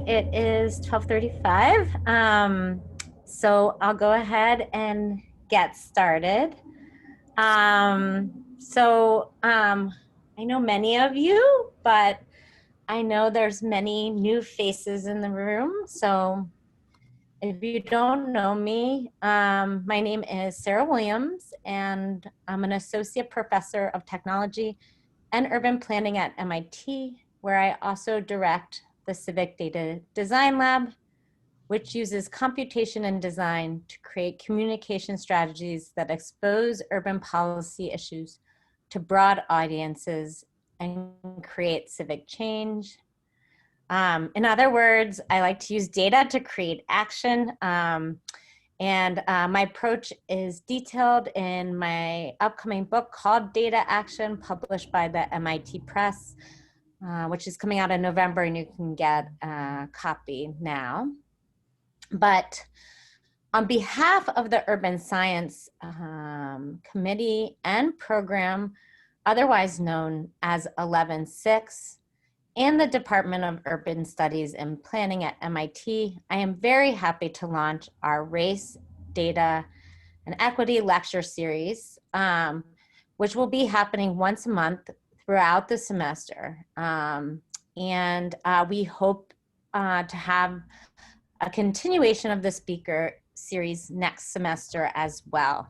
It is 12:35. So I'll go ahead and get started. I know many of you, but I know there's many new faces in the room. So if you don't know me, my name is Sarah Williams, and I'm an associate professor of technology and urban planning at MIT, where I also direct the Civic Data Design Lab, which uses computation and design to create communication strategies that expose urban policy issues to broad audiences and create civic change. In other words, I like to use data to create action. My approach is detailed in my upcoming book called Data Action, published by the MIT Press, which is coming out in November, and you can get a copy now. But on behalf of the Urban Science Committee and Program, otherwise known as 11-6, and the Department of Urban Studies and Planning at MIT, I am very happy to launch our Race, Data, and Equity lecture series, which will be happening once a month throughout the semester. We hope to have a continuation of the speaker series next semester as well.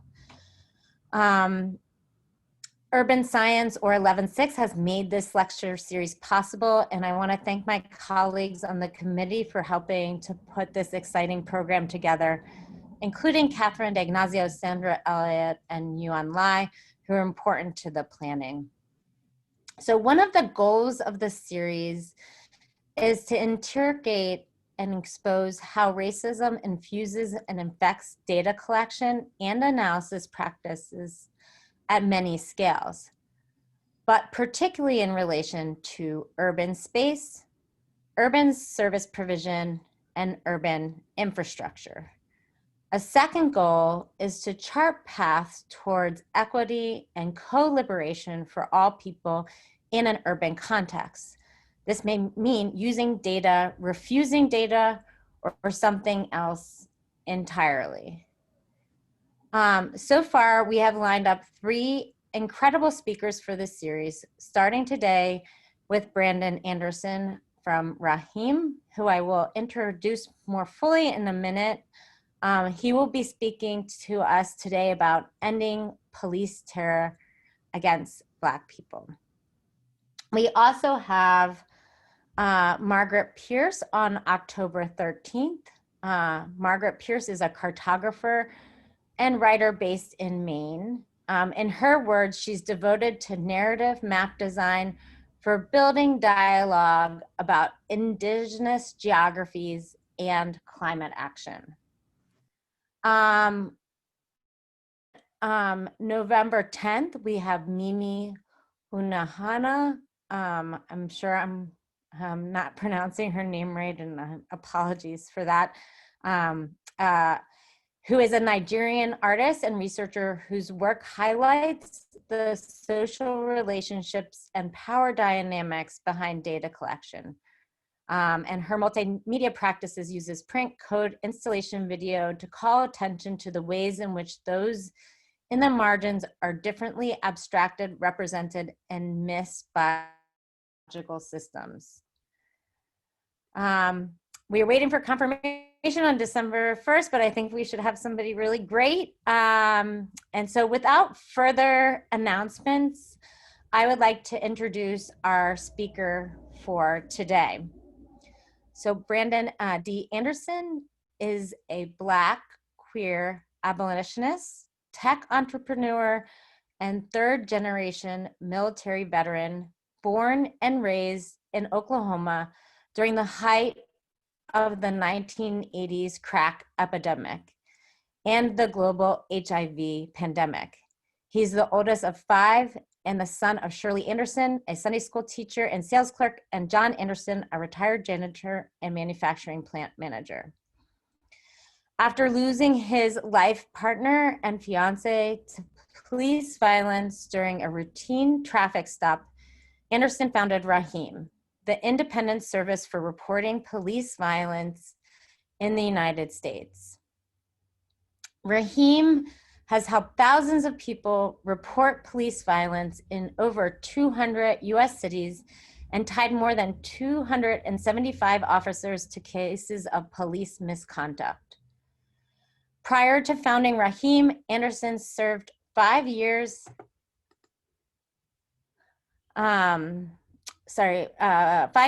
Urban Science, or 11-6, has made this lecture series possible, and I want to thank my colleagues on the committee for helping to put this exciting program together, including Catherine D'Ignazio, Sandra Elliott, and Yuan Lai, who are important to the planning. So one of the goals of the series is to interrogate and expose how racism infuses and infects data collection and analysis practices at many scales, but particularly in relation to urban space, urban service provision, and urban infrastructure. A second goal is to chart paths towards equity and co-liberation for all people in an urban context. This may mean using data, refusing data, or something else entirely. So far, we have lined up 3 incredible speakers for this series, starting today with Brandon Anderson from Rahim, who I will introduce more fully in a minute. He will be speaking to us today about ending police terror against Black people. We also have Margaret Pierce on October 13th. Margaret Pierce is a cartographer and writer based in Maine. In her words, she's devoted to narrative map design for building dialogue about indigenous geographies and climate action. November 10th, we have Mimi Unahana. I'm sure I'm not pronouncing her name right, and apologies for that. Who is a Nigerian artist and researcher whose work highlights the social relationships and power dynamics behind data collection. And her multimedia practices uses print, code, installation, video to call attention to the ways in which those in the margins are differently abstracted, represented, and missed by logical systems. We are waiting for confirmation on December 1st, but I think we should have somebody really great. And so without further announcements, I would like to introduce our speaker for today. So Brandon D. Anderson is a Black, queer abolitionist, tech entrepreneur, and third-generation military veteran, born and raised in Oklahoma during the height of the 1980s crack epidemic and the global HIV pandemic. He's the oldest of 5 and the son of Shirley Anderson, a Sunday school teacher and sales clerk, and John Anderson, a retired janitor and manufacturing plant manager. After losing his life partner and fiance to police violence during a routine traffic stop, Anderson founded Rahim, the independent service for reporting police violence in the United States. Rahim has helped thousands of people report police violence in over 200 US cities and tied more than 275 officers to cases of police misconduct. Prior to founding Rahim, Anderson served 5 years, 5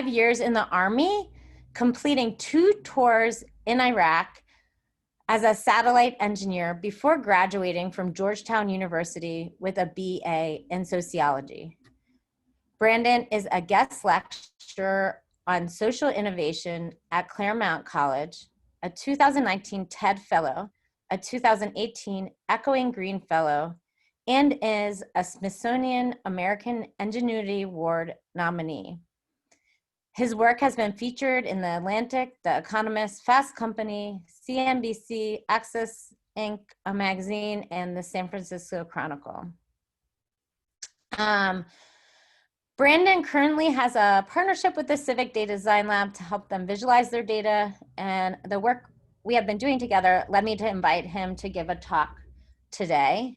years in the Army, completing 2 tours in Iraq as a satellite engineer before graduating from Georgetown University with a BA in sociology. Brandon is a guest lecturer on social innovation at Claremont College, a 2019 TED Fellow, a 2018 Echoing Green Fellow, and is a Smithsonian American Ingenuity Award nominee. His work has been featured in The Atlantic, The Economist, Fast Company, CNBC, Access Inc., a magazine, and the San Francisco Chronicle. Brandon currently has a partnership with the Civic Data Design Lab to help them visualize their data, and the work we have been doing together led me to invite him to give a talk today.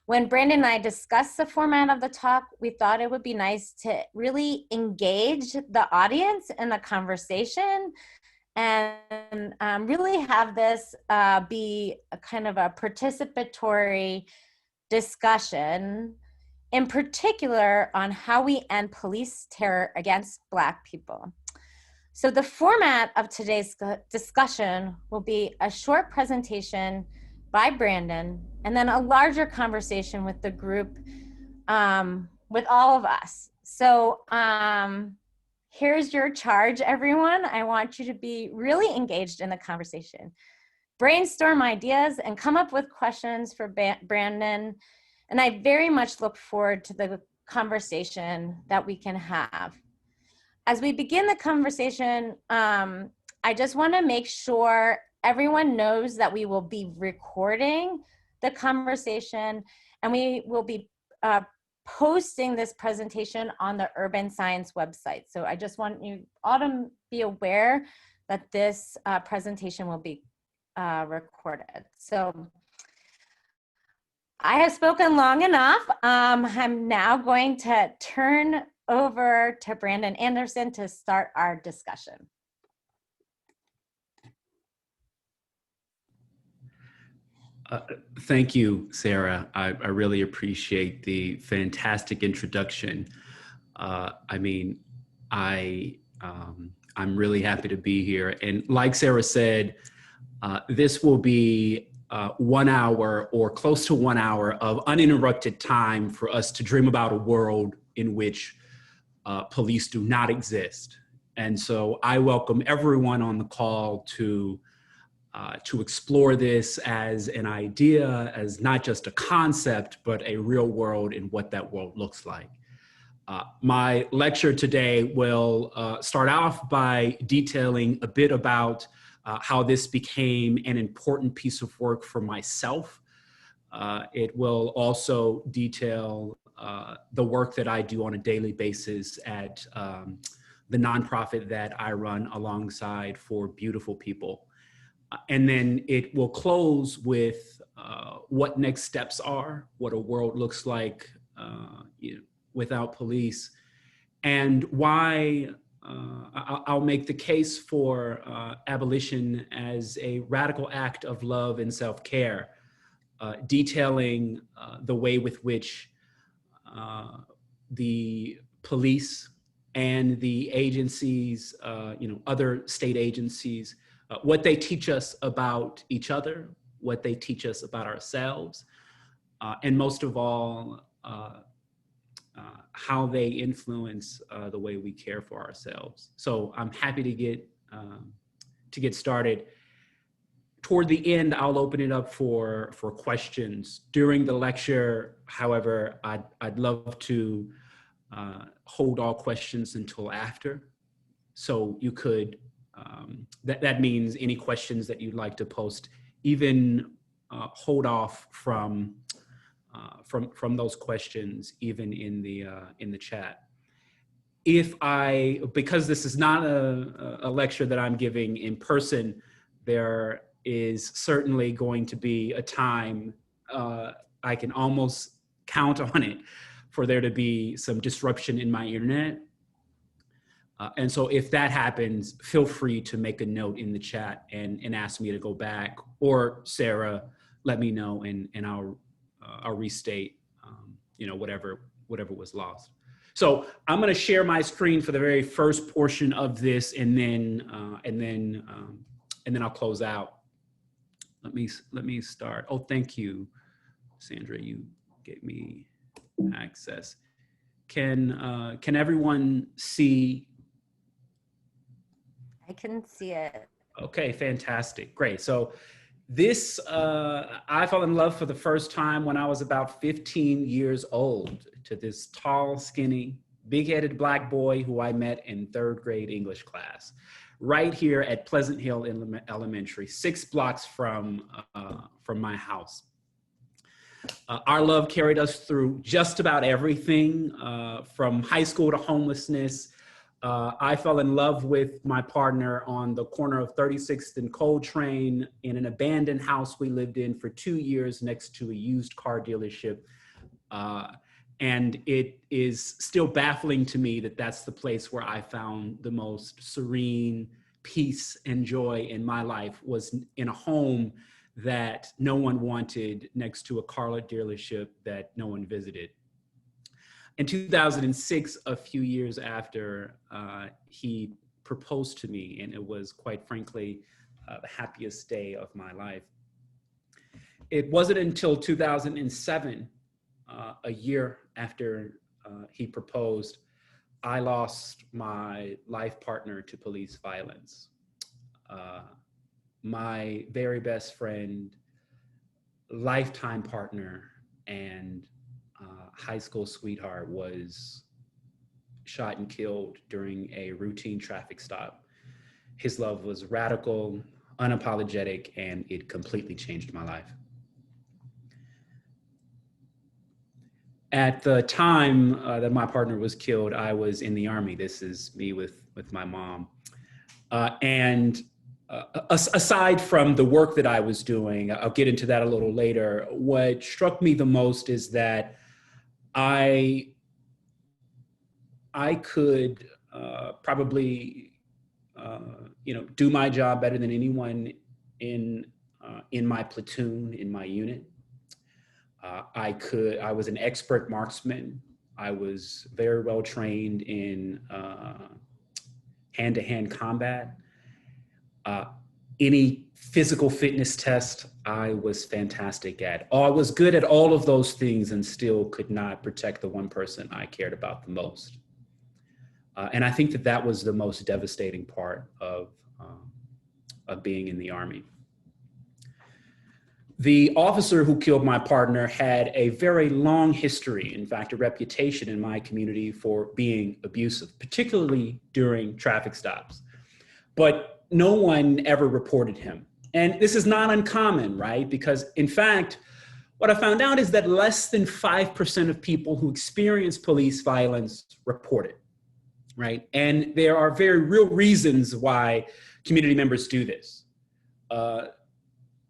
When Brandon and I discussed the format of the talk, we thought it would be nice to really engage the audience in a conversation and really have this be a kind of a participatory discussion, in particular on how we end police terror against Black people. So the format of today's discussion will be a short presentation by Brandon, and then a larger conversation with the group, with all of us. So here's your charge, everyone. I want you to be really engaged in the conversation. Brainstorm ideas and come up with questions for Brandon. And I very much look forward to the conversation that we can have. As we begin the conversation, I just want to make sure everyone knows that we will be recording the conversation, and we will be posting this presentation on the Urban Science website. So I just want you all to be aware that this presentation will be recorded. So I have spoken long enough. I'm now going to turn over to Brandon Anderson to start our discussion. Thank you, Sarah. I really appreciate the fantastic introduction. I'm really happy to be here. And like Sarah said, this will be 1 hour or close to 1 hour of uninterrupted time for us to dream about a world in which police do not exist. And so I welcome everyone on the call to explore this as an idea, as not just a concept, but a real world and what that world looks like. My lecture today will start off by detailing a bit about how this became an important piece of work for myself. It will also detail the work that I do on a daily basis at the nonprofit that I run alongside For Beautiful People. And then it will close with what next steps are, what a world looks like without police, and why I'll make the case for abolition as a radical act of love and self-care, detailing the way with which the police and the agencies, other state agencies, what they teach us about each other, what they teach us about ourselves, and most of all, how they influence the way we care for ourselves. So I'm happy to get started. Toward the end, I'll open it up for questions. During the lecture, however, I'd love to hold all questions until after. So you could, that means any questions that you'd like to post, even hold off from those questions, even in the chat. because this is not a lecture that I'm giving in person, there is certainly going to be a time, I can almost count on it, for there to be some disruption in my internet. And so if that happens, feel free to make a note in the chat and ask me to go back, or Sarah, let me know, and I'll restate, whatever was lost. So I'm going to share my screen for the very first portion of this, and then I'll close out. Let me start. Oh, thank you, Sandra. You gave me access. Can everyone see? I can see it. Okay, fantastic, great. So this, I fell in love for the first time when I was about 15 years old to this tall, skinny, big-headed Black boy who I met in 3rd grade English class, right here at Pleasant Hill Elementary, 6 blocks from my house. Our love carried us through just about everything, from high school to homelessness. I fell in love with my partner on the corner of 36th and Coltrane in an abandoned house we lived in for 2 years next to a used car dealership. And it is still baffling to me that that's the place where I found the most serene peace and joy in my life, was in a home that no one wanted, next to a car dealership that no one visited. In 2006, a few years after, he proposed to me, and it was, quite frankly, the happiest day of my life. It wasn't until 2007, a year after he proposed, I lost my life partner to police violence. My very best friend, lifetime partner, and high school sweetheart was shot and killed during a routine traffic stop. His love was radical, unapologetic, and it completely changed my life. At the time that my partner was killed, I was in the Army. This is me with my mom. Aside from the work that I was doing, I'll get into that a little later, what struck me the most is that I could probably do my job better than anyone in my platoon, in my unit. I was an expert marksman. I was very well trained in hand-to-hand combat. Any physical fitness test, I was fantastic at. I was good at all of those things and still could not protect the one person I cared about the most. And I think that was the most devastating part of being in the Army. The officer who killed my partner had a very long history, in fact, a reputation in my community for being abusive, particularly during traffic stops. But no one ever reported him. And this is not uncommon, right? Because in fact, what I found out is that less than 5% of people who experience police violence report it, right? And there are very real reasons why community members do this.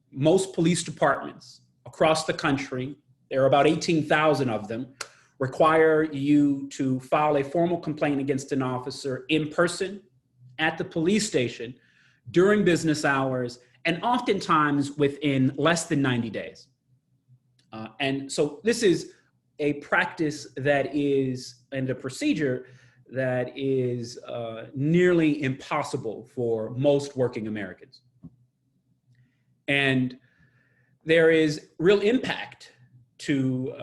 Most police departments across the country, there are about 18,000 of them, require you to file a formal complaint against an officer in person at the police station during business hours, and oftentimes within less than 90 days. And so this is a practice that is, and a procedure that is nearly impossible for most working Americans. And there is real impact to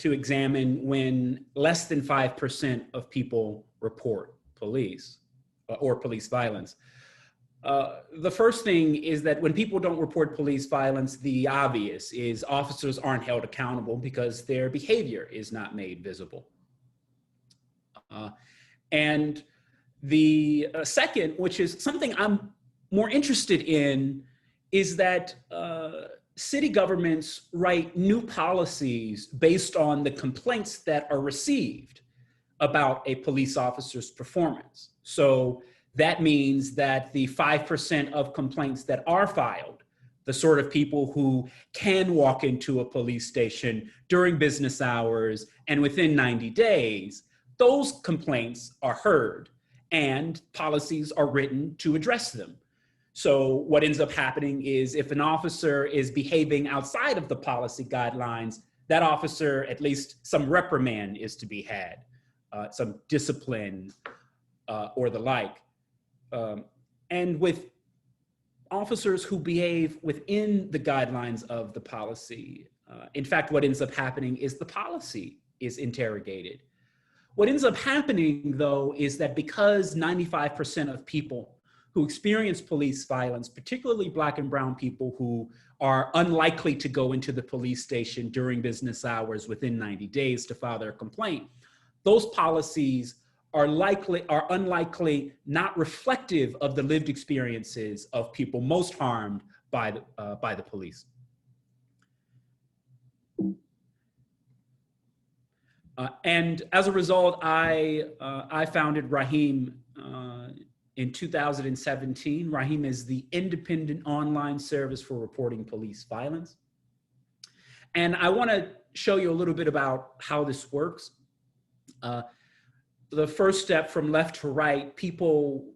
examine when less than 5% of people report police or police violence. The first thing is that when people don't report police violence, the obvious is officers aren't held accountable because their behavior is not made visible. And the second, which is something I'm more interested in, is that city governments write new policies based on the complaints that are received about a police officer's performance. So that means that the 5% of complaints that are filed, the sort of people who can walk into a police station during business hours and within 90 days, those complaints are heard and policies are written to address them. So what ends up happening is if an officer is behaving outside of the policy guidelines, that officer, at least some reprimand is to be had, some discipline or the like. And with officers who behave within the guidelines of the policy, in fact, what ends up happening is the policy is interrogated. What ends up happening, though, is that because 95% of people who experience police violence, particularly Black and brown people who are unlikely to go into the police station during business hours within 90 days to file their complaint, those policies are unlikely not reflective of the lived experiences of people most harmed by the police. And as a result, I founded Rahim in 2017. Rahim is the independent online service for reporting police violence. And I want to show you a little bit about how this works. The first step from left to right, people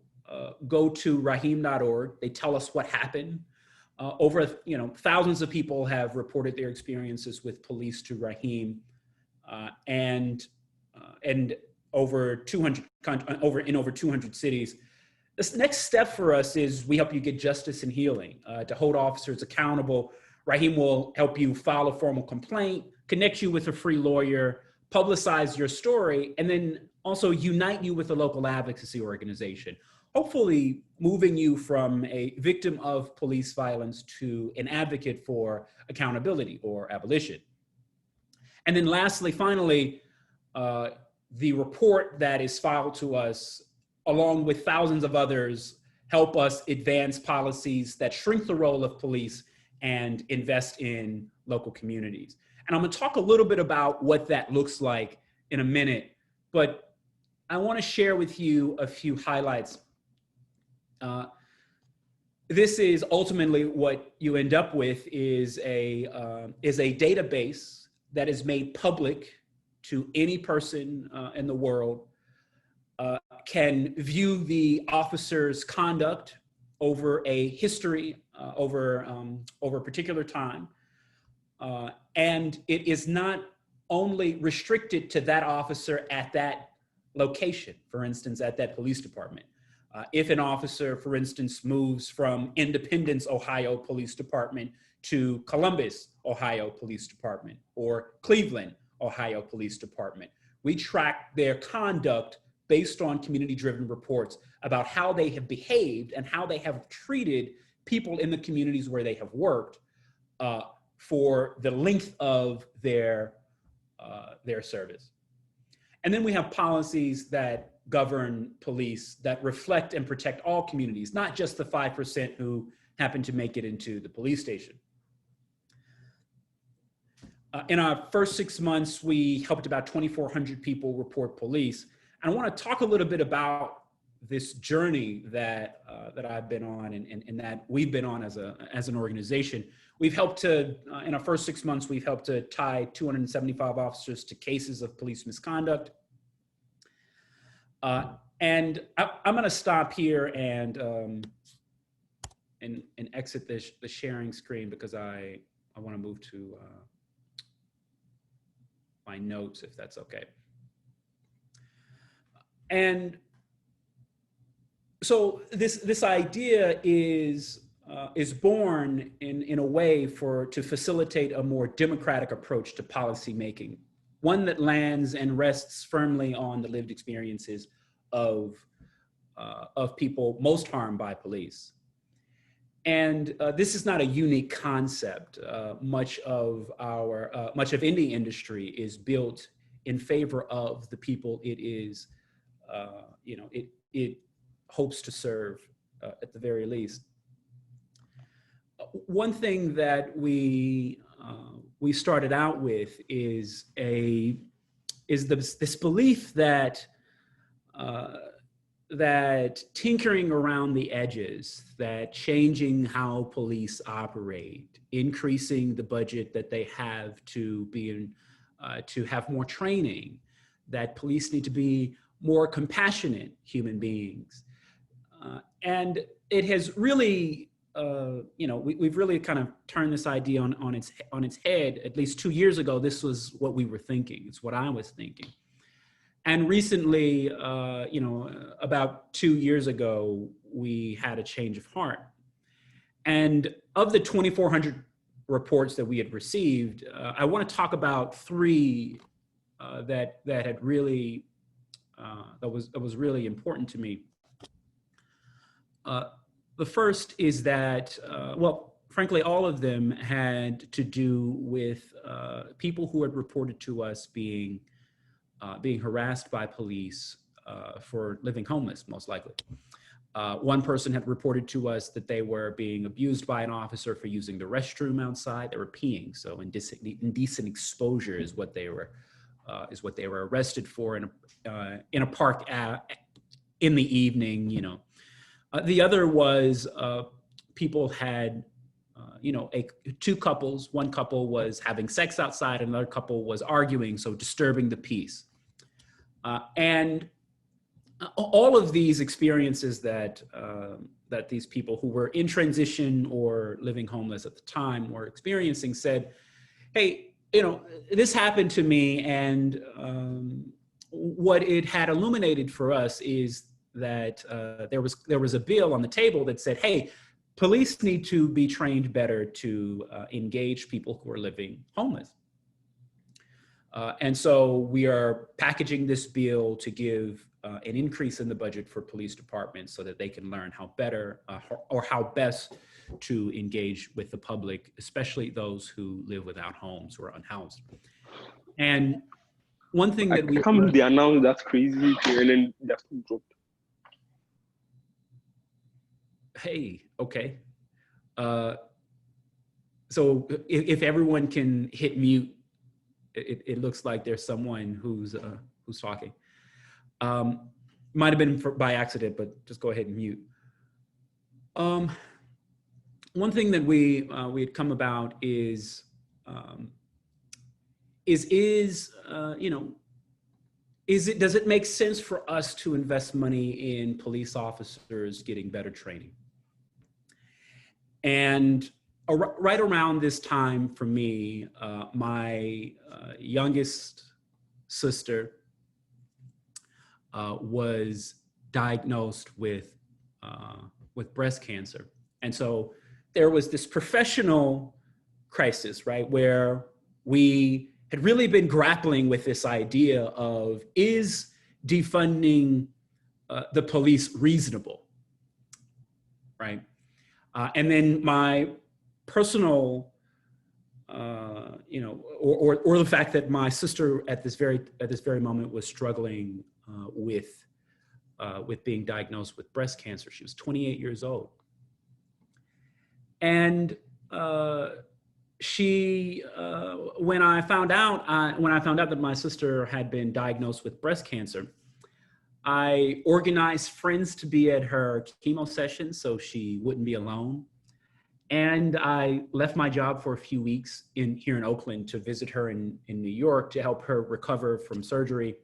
go to rahim.org. They tell us what happened. Thousands of people have reported their experiences with police to Rahim, and over 200 cities. This next step for us is we help you get justice and healing. To hold officers accountable, Rahim will help you file a formal complaint, connect you with a free lawyer, publicize your story, and then also unite you with a local advocacy organization, hopefully moving you from a victim of police violence to an advocate for accountability or abolition. And then lastly, finally, the report that is filed to us, along with thousands of others, help us advance policies that shrink the role of police and invest in local communities. And I'm gonna talk a little bit about what that looks like in a minute, but I wanna share with you a few highlights. This is ultimately what you end up with is a database that is made public to any person in the world, can view the officer's conduct over a history, over a particular time. And it is not only restricted to that officer at that location, for instance, at that police department. If an officer, for instance, moves from Independence, Ohio Police Department to Columbus, Ohio Police Department, or Cleveland, Ohio Police Department, we track their conduct based on community-driven reports about how they have behaved and how they have treated people in the communities where they have worked for the length of their service. And then we have policies that govern police that reflect and protect all communities, not just the 5% who happen to make it into the police station. In our first 6 months, we helped about 2,400 people report police. And I want to talk a little bit about this journey that I've been on and that we've been on as an organization. We've helped to, in our first 6 months, we've helped to tie 275 officers to cases of police misconduct. And I'm going to stop here and exit the sharing screen because I want to move to my notes, if that's okay. And so this idea is born in a way to facilitate a more democratic approach to policy making, one that lands and rests firmly on the lived experiences of people most harmed by police. And this is not a unique concept. Much of any industry is built in favor of the people it is, it hopes to serve at the very least. One thing that we started out with is a this belief that that tinkering around the edges, that changing how police operate, increasing the budget that they have to to have more training, that police need to be more compassionate human beings. And it has really, we've really kind of turned this idea on its head. At least 2 years ago, this was what we were thinking. It's what I was thinking. And recently, about 2 years ago, we had a change of heart. And of the 2,400 reports that we had received, I want to talk about 3 that had really that was really important to me. The first is that, well, frankly, all of them had to do with people who had reported to us being harassed by police for living homeless, most likely. One person had reported to us that they were being abused by an officer for using the restroom outside. They were peeing, so indecent exposure is what they were arrested for in a park in the evening. The other was people had, 2 couples. One couple was having sex outside, another couple was arguing, so disturbing the peace. And all of these experiences that these people who were in transition or living homeless at the time were experiencing said, hey, this happened to me, and what it had illuminated for us is that there was a bill on the table that said, hey, police need to be trained better to engage people who are living homeless. And so we are packaging this bill to give an increase in the budget for police departments so that they can learn how better or how best to engage with the public, especially those who live without homes or unhoused. And one thing that I can't believe they announced that's crazy and then that's dropped. Hey, okay. So if everyone can hit mute, it looks like there's someone who's talking. Might have been by accident, but just go ahead and mute. One thing that we had come about is does it make sense for us to invest money in police officers getting better training? And right around this time for me, my youngest sister was diagnosed with breast cancer. And so there was this professional crisis, right, where we had really been grappling with this idea of, is defunding the police reasonable, right? And then my personal, or the fact that my sister at this very moment was struggling with being diagnosed with breast cancer. She was 28 years old, and she, when I found out that my sister had been diagnosed with breast cancer, I organized friends to be at her chemo session so she wouldn't be alone. And I left my job for a few weeks here in Oakland to visit her in New York to help her recover from surgery.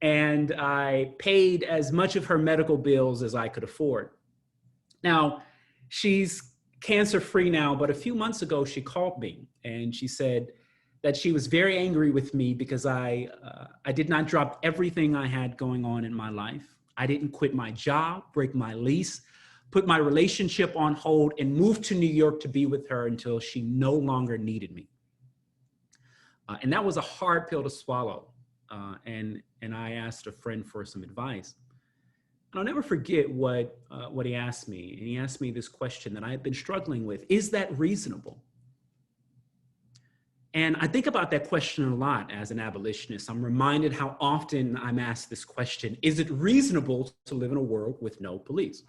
And I paid as much of her medical bills as I could afford. Now, she's cancer-free now, but a few months ago, she called me and she said that she was very angry with me because I did not drop everything I had going on in my life. I didn't quit my job, break my lease, put my relationship on hold, and move to New York to be with her until she no longer needed me. And that was a hard pill to swallow. And I asked a friend for some advice. And I'll never forget what he asked me. And he asked me this question that I had been struggling with: is that reasonable? And I think about that question a lot as an abolitionist. I'm reminded how often I'm asked this question: is it reasonable to live in a world with no police?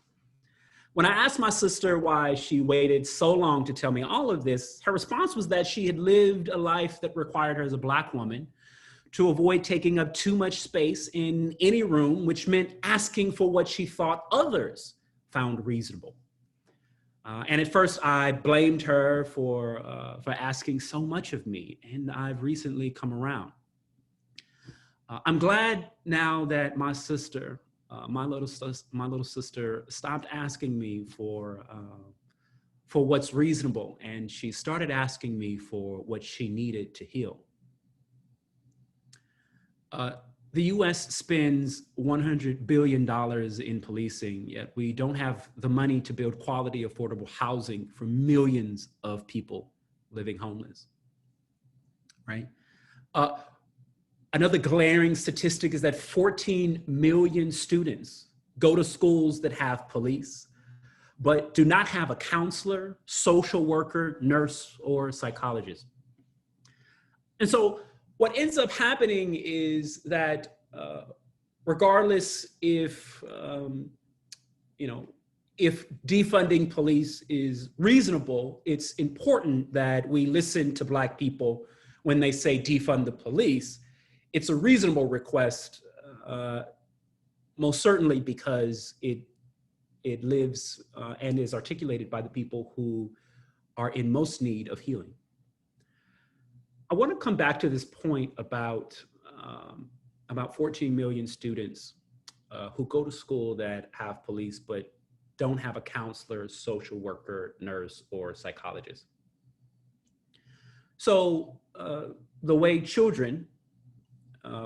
When I asked my sister why she waited so long to tell me all of this, her response was that she had lived a life that required her as a Black woman to avoid taking up too much space in any room, which meant asking for what she thought others found reasonable. And at first I blamed her for asking so much of me, and I've recently come around. I'm glad now that my sister, my little sister, stopped asking me for what's reasonable, and she started asking me for what she needed to heal. The US spends $100 billion in policing, yet we don't have the money to build quality, affordable housing for millions of people living homeless, right? Another glaring statistic is that 14 million students go to schools that have police, but do not have a counselor, social worker, nurse, or psychologist. And so what ends up happening is that regardless if defunding police is reasonable, it's important that we listen to Black people when they say defund the police. It's a reasonable request, most certainly because it lives and is articulated by the people who are in most need of healing. I want to come back to this point about 14 million students who go to school that have police but don't have a counselor, social worker, nurse, or psychologist. So the way children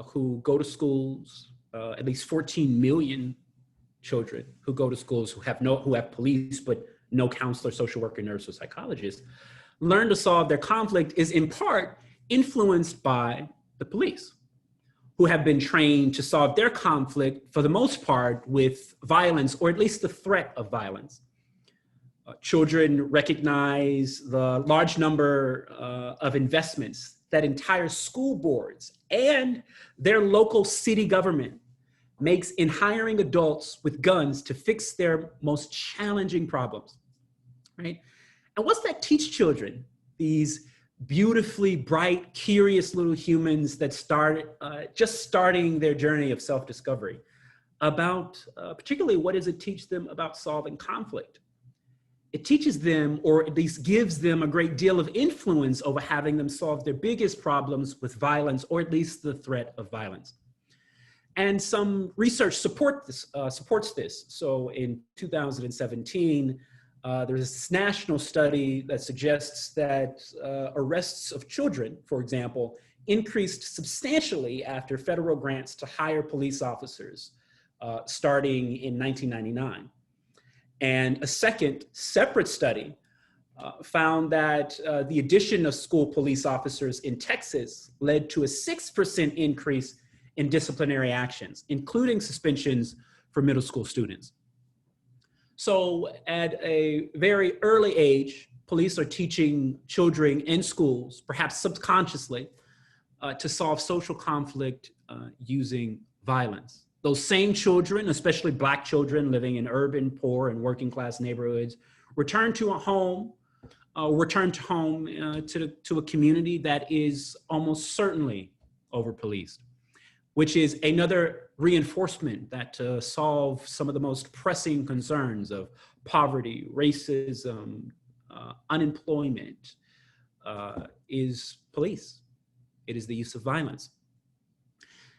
who go to schools, at least 14 million children who go to schools who have police but no counselor, social worker, nurse, or psychologist, learn to solve their conflict is in part influenced by the police, who have been trained to solve their conflict for the most part with violence, or at least the threat of violence. Children recognize the large number of investments that entire school boards and their local city government makes in hiring adults with guns to fix their most challenging problems, right? And what's that teach children? These beautifully bright, curious little humans that just starting their journey of self-discovery about, particularly what does it teach them about solving conflict? It teaches them, or at least gives them, a great deal of influence over having them solve their biggest problems with violence, or at least the threat of violence. And some research supports this. So in 2017, there's this national study that suggests that arrests of children, for example, increased substantially after federal grants to hire police officers starting in 1999. And a second separate study found that the addition of school police officers in Texas led to a 6% increase in disciplinary actions, including suspensions for middle school students. So at a very early age, police are teaching children in schools, perhaps subconsciously, to solve social conflict using violence. Those same children, especially Black children living in urban, poor, and working class neighborhoods, return to home to a community that is almost certainly over-policed, which is another reinforcement that to solve some of the most pressing concerns of poverty, racism, unemployment, is police. It is the use of violence.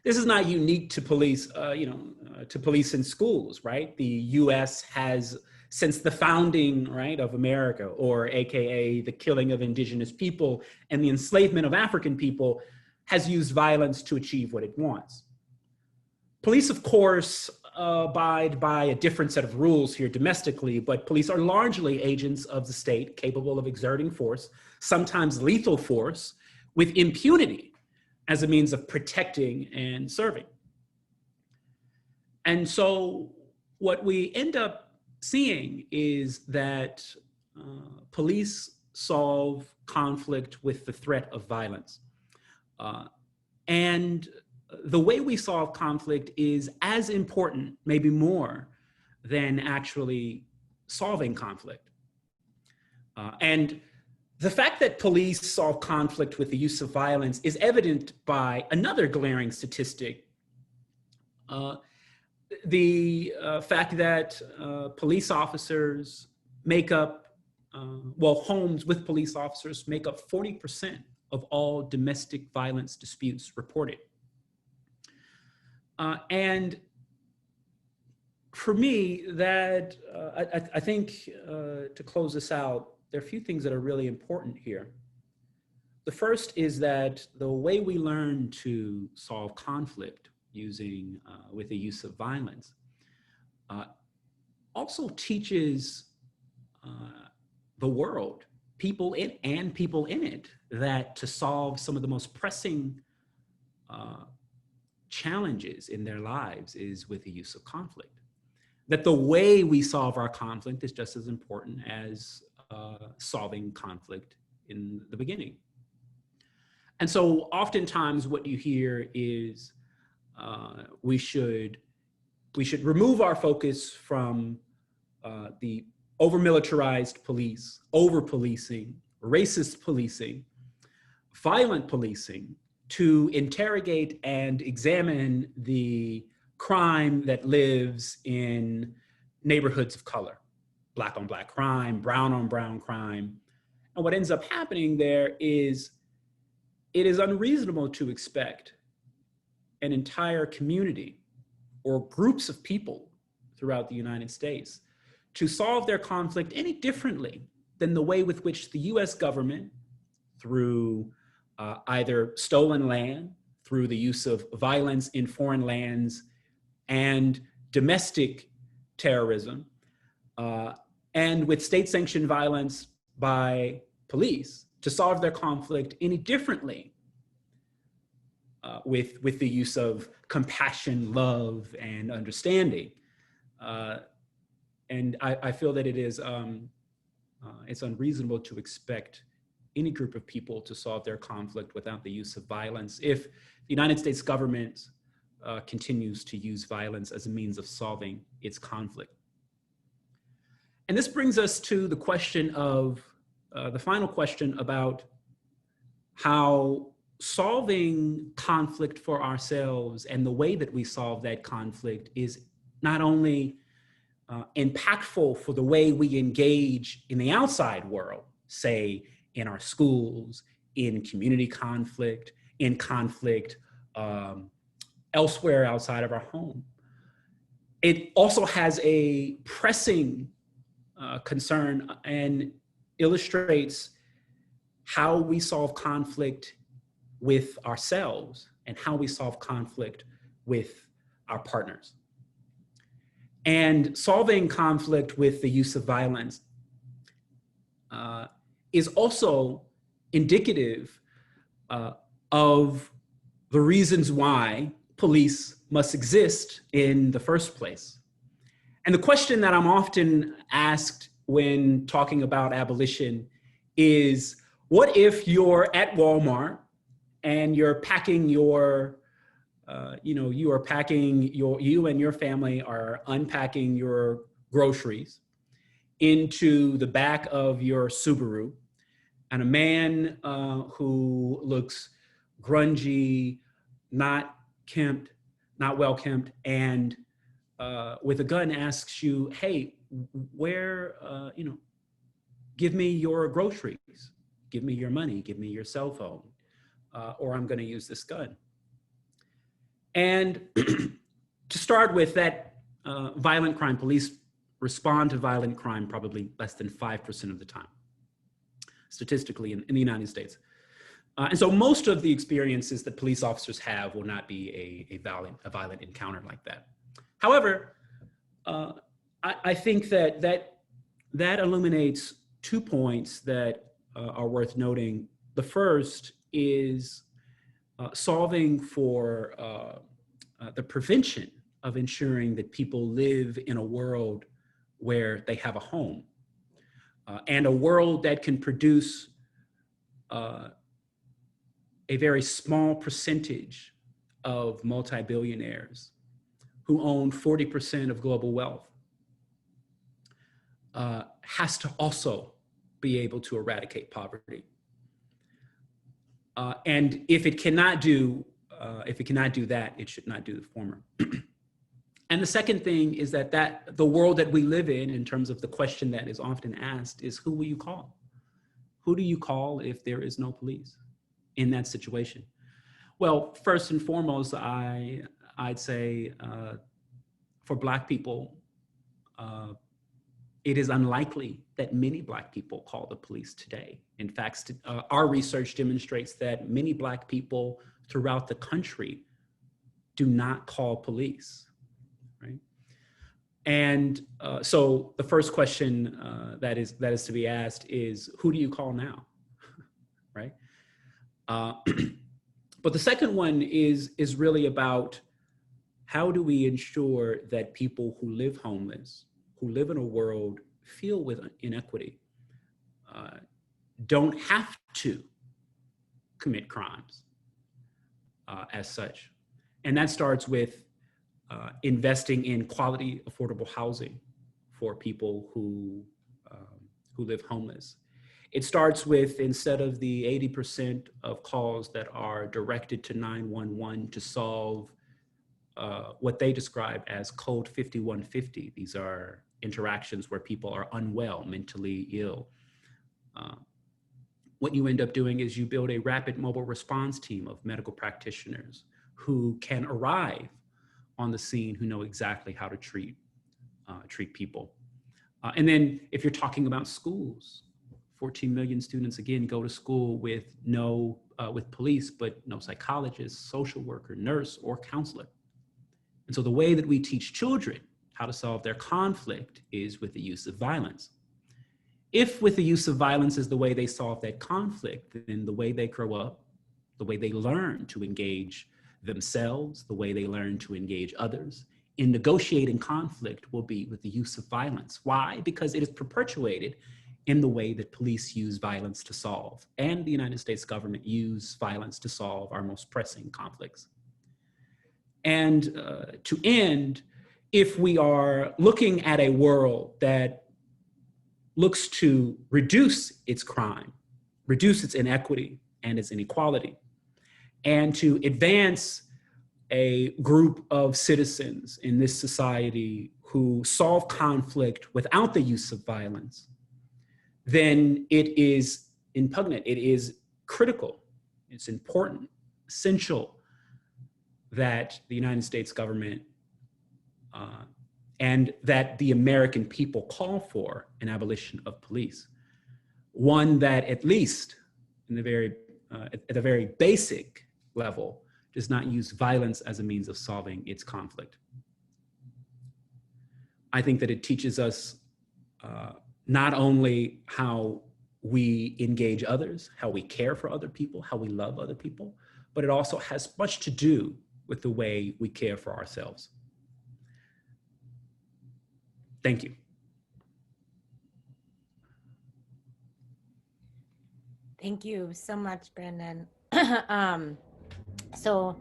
This is not unique to police, to police in schools, right? The US has, since the founding, right, of America, or AKA the killing of indigenous people and the enslavement of African people, has used violence to achieve what it wants. Police, of course, abide by a different set of rules here domestically, but police are largely agents of the state capable of exerting force, sometimes lethal force, with impunity as a means of protecting and serving. And so what we end up seeing is that police solve conflict with the threat of violence. And the way we solve conflict is as important, maybe more, than actually solving conflict. And The fact that police solve conflict with the use of violence is evident by another glaring statistic. The fact that police officers make up, homes with police officers make up 40% of all domestic violence disputes reported. And for me, that I think to close this out, there are a few things that are really important here. The first is that the way we learn to solve conflict with the use of violence also teaches the world, people in it, that to solve some of the most pressing challenges in their lives is with the use of conflict. That the way we solve our conflict is just as important as solving conflict in the beginning. And so oftentimes what you hear is we should remove our focus from the over-militarized police, over-policing, racist policing, violent policing, to interrogate and examine the crime that lives in neighborhoods of color, Black on Black crime, brown on brown crime. And what ends up happening there is it is unreasonable to expect an entire community or groups of people throughout the United States to solve their conflict any differently than the way with which the US government, through either stolen land, through the use of violence in foreign lands, and domestic terrorism, and with state-sanctioned violence by police, to solve their conflict any differently with the use of compassion, love, and understanding. And I feel that it's unreasonable to expect any group of people to solve their conflict without the use of violence if the United States government continues to use violence as a means of solving its conflict. And this brings us to the question of, the final question about how solving conflict for ourselves and the way that we solve that conflict is not only impactful for the way we engage in the outside world, say in our schools, in community conflict, in conflict elsewhere outside of our home. It also has a pressing concern and illustrates how we solve conflict with ourselves and how we solve conflict with our partners. And solving conflict with the use of violence is also indicative of the reasons why police must exist in the first place. And the question that I'm often asked when talking about abolition is, what if you're at Walmart and you're packing your, you and your family are unpacking your groceries into the back of your Subaru, and a man who looks grungy, not kempt, not well kempt, and with a gun asks you, hey, where, give me your groceries, give me your money, give me your cell phone, or I'm gonna use this gun. And to start with, that violent crime, police respond to violent crime probably less than 5% of the time, statistically in the United States. And so most of the experiences that police officers have will not be a violent encounter like that. However, I think that illuminates 2 points that are worth noting. The first is solving for the prevention of ensuring that people live in a world where they have a home, and a world that can produce a very small percentage of multi-billionaires who own 40% of global wealth, has to also be able to eradicate poverty. And if it cannot do that, it should not do the former. And the second thing is that the world that we live in terms of the question that is often asked is, who will you call? Who do you call if there is no police in that situation? Well, first and foremost, I'd say for Black people, it is unlikely that many Black people call the police today. In fact, our research demonstrates that many Black people throughout the country do not call police, right? And so the first question that is to be asked is, who do you call now, right? But the second one is really about, how do we ensure that people who live homeless, who live in a world filled with inequity, don't have to commit crimes as such? And that starts with investing in quality, affordable housing for people who live homeless. It starts with, instead of the 80% of calls that are directed to 911 to solve what they describe as Code 5150. These are interactions where people are unwell, mentally ill. What you end up doing is you build a rapid mobile response team of medical practitioners who can arrive on the scene, who know exactly how to treat people. And then if you're talking about schools, 14 million students, again, go to school with with police, but no psychologist, social worker, nurse, or counselor. And so the way that we teach children how to solve their conflict is with the use of violence. If with the use of violence is the way they solve that conflict, then the way they grow up, the way they learn to engage themselves, the way they learn to engage others in negotiating conflict will be with the use of violence. Why? Because it is perpetuated in the way that police use violence to solve, and the United States government use violence to solve our most pressing conflicts. And to end, if we are looking at a world that looks to reduce its crime, reduce its inequity and its inequality, and to advance a group of citizens in this society who solve conflict without the use of violence, then it is impugnant, it is critical, it's important, essential that the United States government and that the American people call for an abolition of police. One that, at least in the at the very basic level, does not use violence as a means of solving its conflict. I think that it teaches us not only how we engage others, how we care for other people, how we love other people, but it also has much to do with the way we care for ourselves. Thank you. Thank you so much, Brandon. So,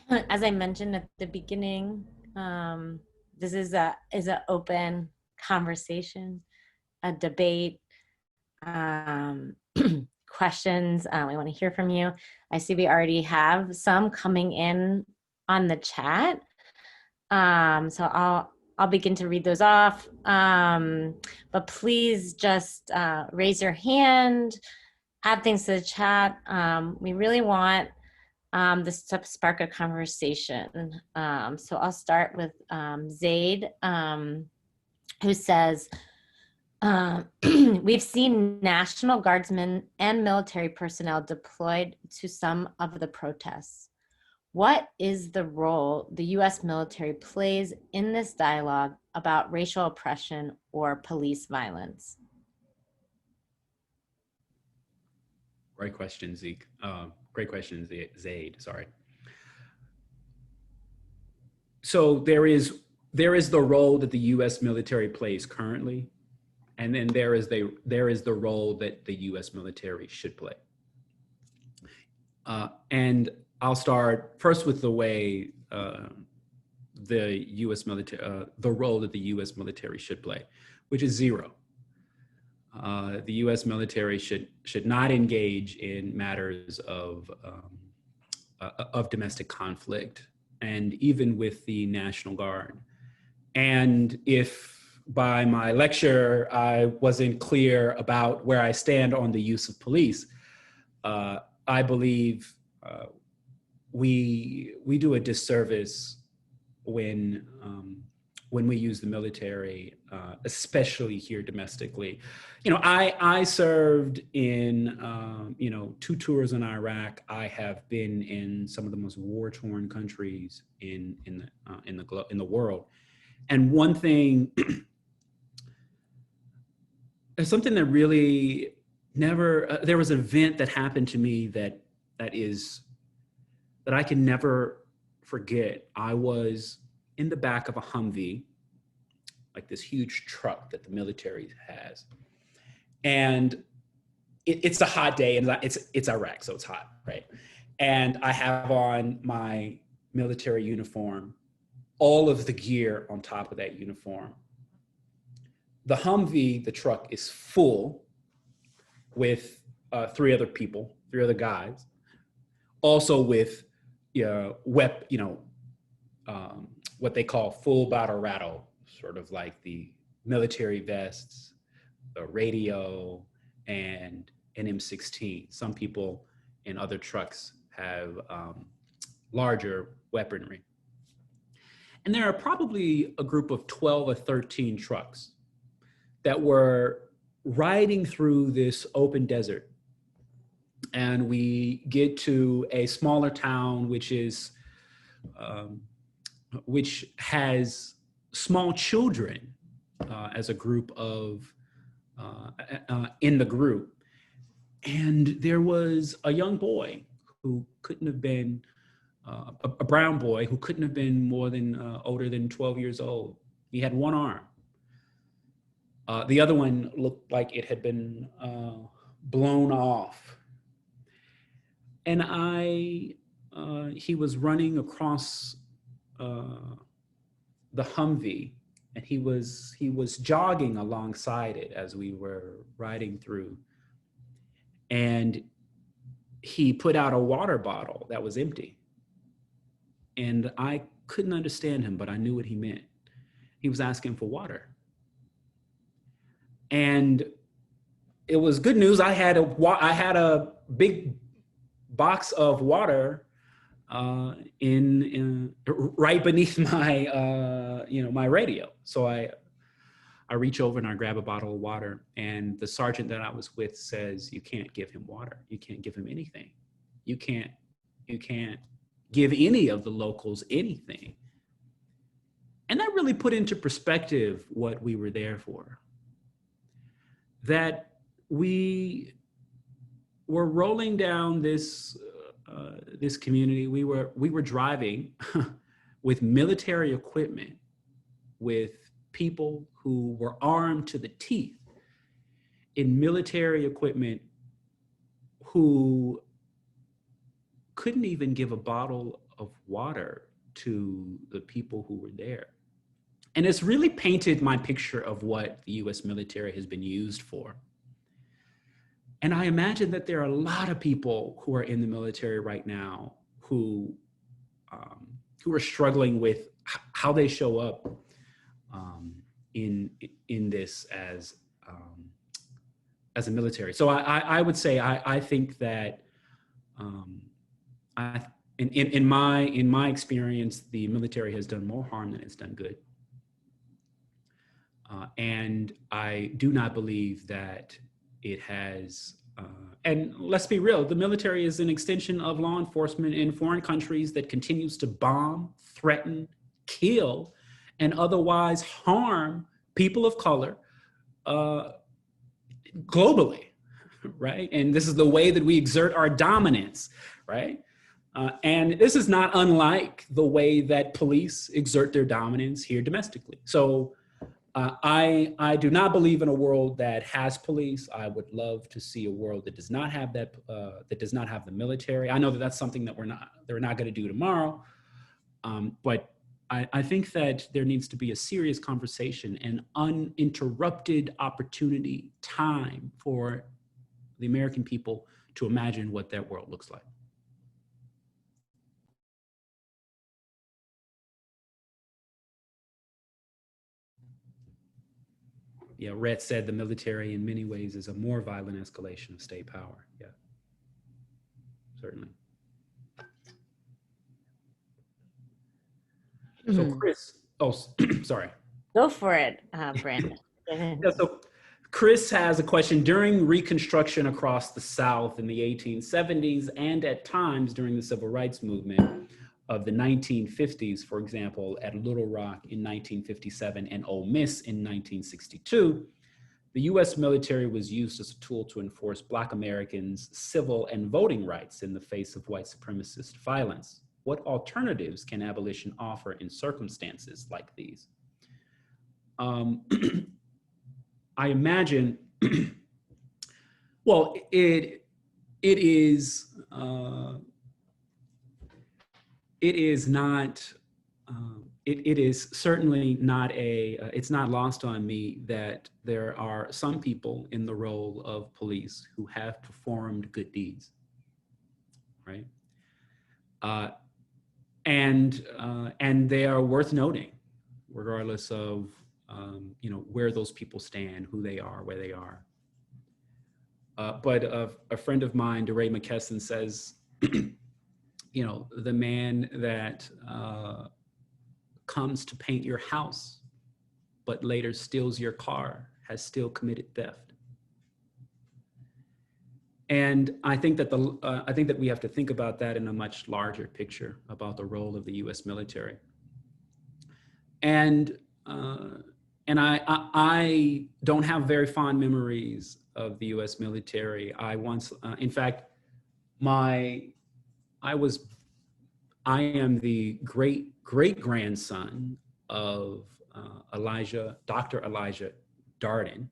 as I mentioned at the beginning, this is an open conversation, a debate, questions. We want to hear from you. I see we already have some coming in on the chat. So I'll begin to read those off. But please just raise your hand, add things to the chat. We really want this to spark a conversation. So I'll start with Zaid, who says, we've seen National Guardsmen and military personnel deployed to some of the protests. What is the role the U.S. military plays in this dialogue about racial oppression or police violence? Great question, Zeke. Great question, Zaid, sorry. So there is the role that the U.S. military plays currently, and then there is the role that the U.S. military should play. And I'll start first with the way the U.S. military, the role that the U.S. military should play, which is zero. the U.S. military should not engage in matters of domestic conflict, and even with the National Guard. And if by my lecture I wasn't clear about where I stand on the use of police, I believe we do a disservice when we use the military, especially here domestically. You know, I served in 2 tours in Iraq. I have been in some of the most war-torn countries in the world. And one thing, there's something that really never. There was an event that happened to me that I can never forget. I was in the back of a Humvee, like this huge truck that the military has. And it's a hot day, and it's Iraq, so it's hot, right? And I have on my military uniform, all of the gear on top of that uniform. The Humvee, the truck, is full with 3 other people, 3 other guys, also with what they call full battle rattle, sort of like the military vests, the radio, and an M16. Some people in other trucks have larger weaponry. And there are probably a group of 12 or 13 trucks that were riding through this open desert. And we get to a smaller town, which has small children as a group of, in the group. And there was a young boy who couldn't have been, a brown boy who couldn't have been more than older than 12 years old. He had one arm. The other one looked like it had been blown off. And he was running across the Humvee, and he was jogging alongside it as we were riding through. And he put out a water bottle that was empty. And I couldn't understand him, but I knew what he meant. He was asking for water. And it was good news. I had a big box of water in right beneath my my radio. So I reach over and I grab a bottle of water, and the sergeant that I was with says, "You can't give him water. You can't give him anything. You can't give any of the locals anything." And that really put into perspective what we were there for. That we were rolling down this community. We were driving with military equipment, with people who were armed to the teeth in military equipment, who couldn't even give a bottle of water to the people who were there. And it's really painted my picture of what the US military has been used for. And I imagine that there are a lot of people who are in the military right now who are struggling with how they show up in this as a military. So I would say I think that in my experience, the military has done more harm than it's done good. And I do not believe that it has, and let's be real, the military is an extension of law enforcement in foreign countries that continues to bomb, threaten, kill, and otherwise harm people of color globally, right? And this is the way that we exert our dominance, right? And this is not unlike the way that police exert their dominance here domestically. So I do not believe in a world that has police. I would love to see a world that does not have that, that does not have the military. I know that that's something that they're not going to do tomorrow. But I think that there needs to be a serious conversation and uninterrupted opportunity, time for the American people to imagine what that world looks like. Yeah, Rhett said the military in many ways is a more violent escalation of state power. Yeah, certainly. So Chris, oh, sorry. Go for it, Brandon. Yeah, so Chris has a question. During Reconstruction across the South in the 1870s and at times during the Civil Rights Movement of the 1950s, for example, at Little Rock in 1957 and Ole Miss in 1962, the US military was used as a tool to enforce Black Americans' civil and voting rights in the face of white supremacist violence. What alternatives can abolition offer in circumstances like these? I imagine, well, it is not, it is certainly not it's not lost on me that there are some people in the role of police who have performed good deeds, right? And they are worth noting, regardless of where those people stand, who they are, where they are. But a friend of mine, DeRay McKesson, says, the man that comes to paint your house, but later steals your car, has still committed theft. And I think that we have to think about that in a much larger picture about the role of the U.S. military. And I don't have very fond memories of the U.S. military. I once, in fact, I am the great grandson of Dr. Elijah Darden,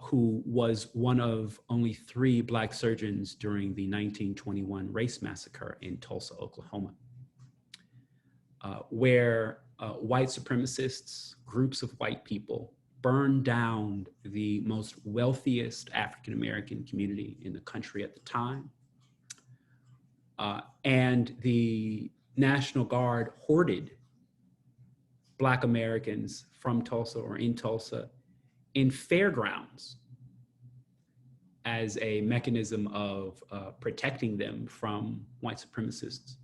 who was one of only 3 Black surgeons during the 1921 race massacre in Tulsa, Oklahoma, where white supremacists, groups of white people, burned down the most wealthiest African-American community in the country at the time. And the National Guard hoarded Black Americans from Tulsa or in Tulsa in fairgrounds as a mechanism of protecting them from white supremacists.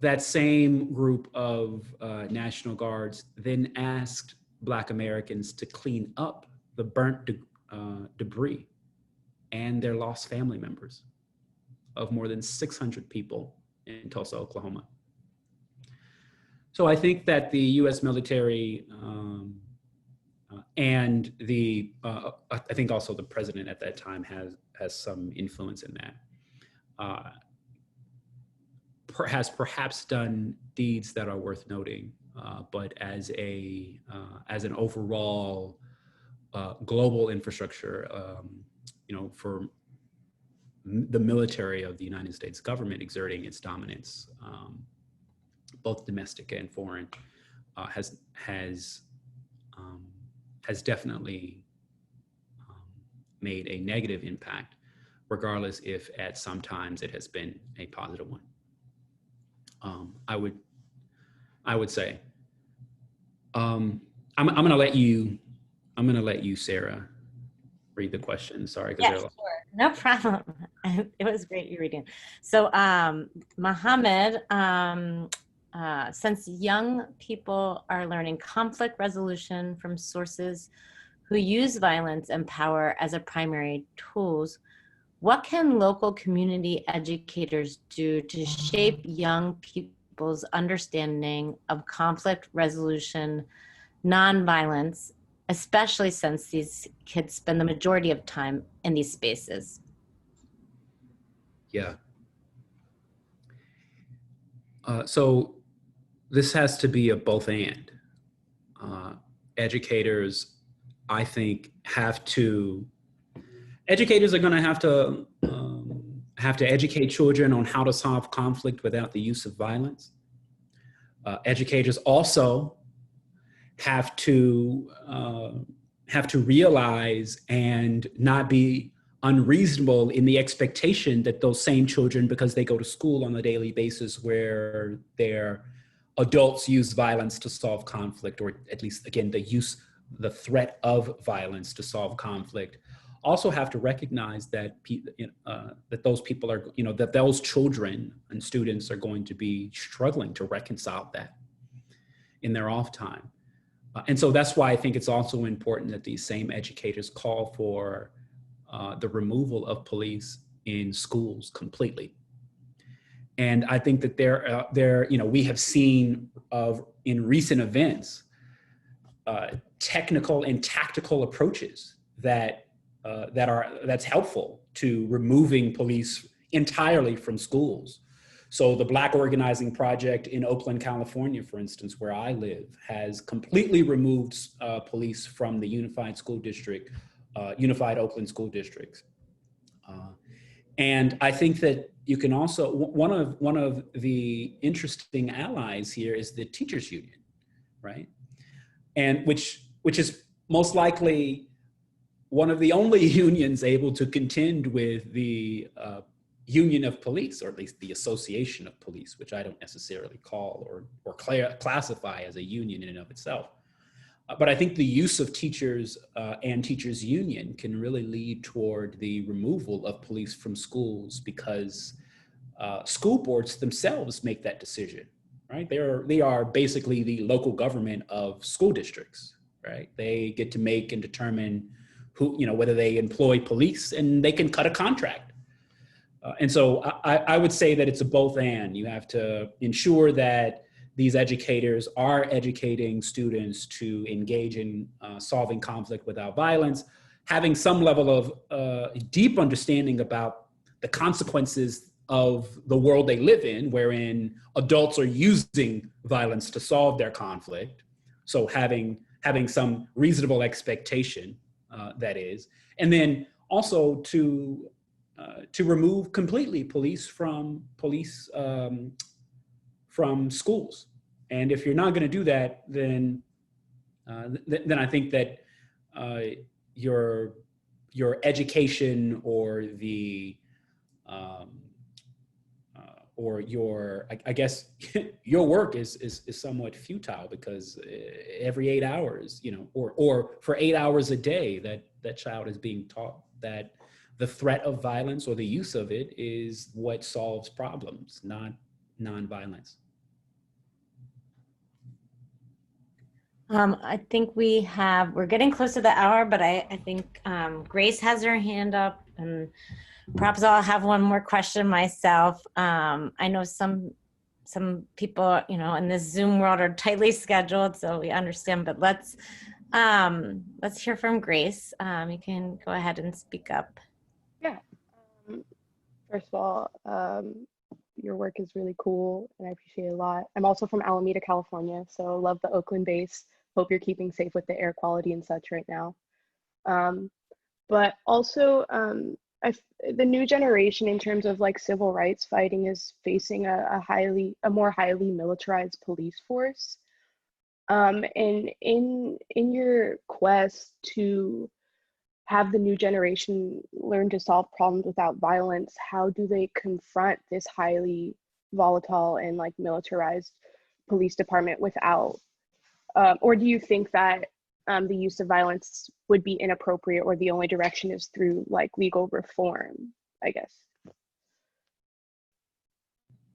That same group of National Guards then asked Black Americans to clean up the burnt debris and their lost family members of more than 600 people in Tulsa, Oklahoma. So I think that the U.S. military and I think also the president at that time has some influence in that. Has perhaps done deeds that are worth noting, but as an overall global infrastructure, for the military of the United States government exerting its dominance, both domestic and foreign, has definitely made a negative impact, regardless if at some times it has been a positive one. I would say, I'm gonna let you, Sarah, read the question. Sorry. Yeah, sure. No problem. It was great you reading. So Mohammed, since young people are learning conflict resolution from sources who use violence and power as a primary tools, what can local community educators do to shape young people's understanding of conflict resolution, nonviolence, especially since these kids spend the majority of time in these spaces? Yeah. So this has to be a both and. Educators, I think, educators are going to have to educate children on how to solve conflict without the use of violence. Educators also have to realize and not be unreasonable in the expectation that those same children, because they go to school on a daily basis where their adults use violence to solve conflict, or at least, again, the threat of violence to solve conflict, also have to recognize that that those people are, that those children and students are going to be struggling to reconcile that in their off time. And so that's why I think it's also important that these same educators call for the removal of police in schools completely. And I think that we have seen in recent events technical and tactical approaches that's helpful to removing police entirely from schools. So the Black Organizing Project in Oakland, California, for instance, where I live, has completely removed police from the Unified Oakland School Districts. And I think that you can also, one of the interesting allies here is the teachers union, right? And which is most likely one of the only unions able to contend with the Union of Police, or at least the Association of Police, which I don't necessarily call or classify as a union in and of itself. But I think the use of teachers and teachers union can really lead toward the removal of police from schools, because school boards themselves make that decision, right? They are basically the local government of school districts, right? They get to make and determine whether they employ police, and they can cut a contract. And so I would say that it's a both and. You have to ensure that these educators are educating students to engage in solving conflict without violence, having some level of deep understanding about the consequences of the world they live in, wherein adults are using violence to solve their conflict. So having some reasonable expectation, that is, and then also to remove completely police from schools. And if you're not going to do that, then I think that your education or I guess your work is somewhat futile, because every 8 hours, or for 8 hours a day, that child is being taught that the threat of violence or the use of it is what solves problems, not nonviolence. I think we're getting close to the hour, but I think Grace has her hand up, and perhaps I'll have one more question myself. I know some people, in this Zoom world are tightly scheduled, so we understand, but let's hear from Grace. You can go ahead and speak up. Yeah. First of all, your work is really cool and I appreciate it a lot. I'm also from Alameda, California, so love the Oakland base. Hope you're keeping safe with the air quality and such right now. But also, the new generation in terms of like civil rights fighting is facing a more highly militarized police force. And in your quest to have the new generation learn to solve problems without violence, how do they confront this highly volatile and like militarized police department without, or do you think that the use of violence would be inappropriate, or the only direction is through like legal reform, I guess?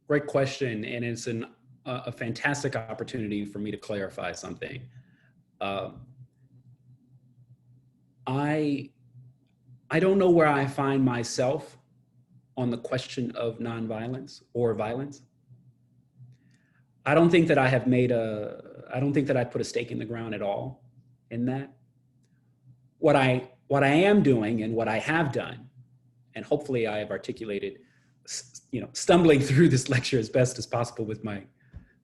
Great question, and it's a fantastic opportunity for me to clarify something. I don't know where I find myself on the question of nonviolence or violence. I don't think that I put a stake in the ground at all in that. What I am doing and what I have done, and hopefully I have articulated, stumbling through this lecture as best as possible with my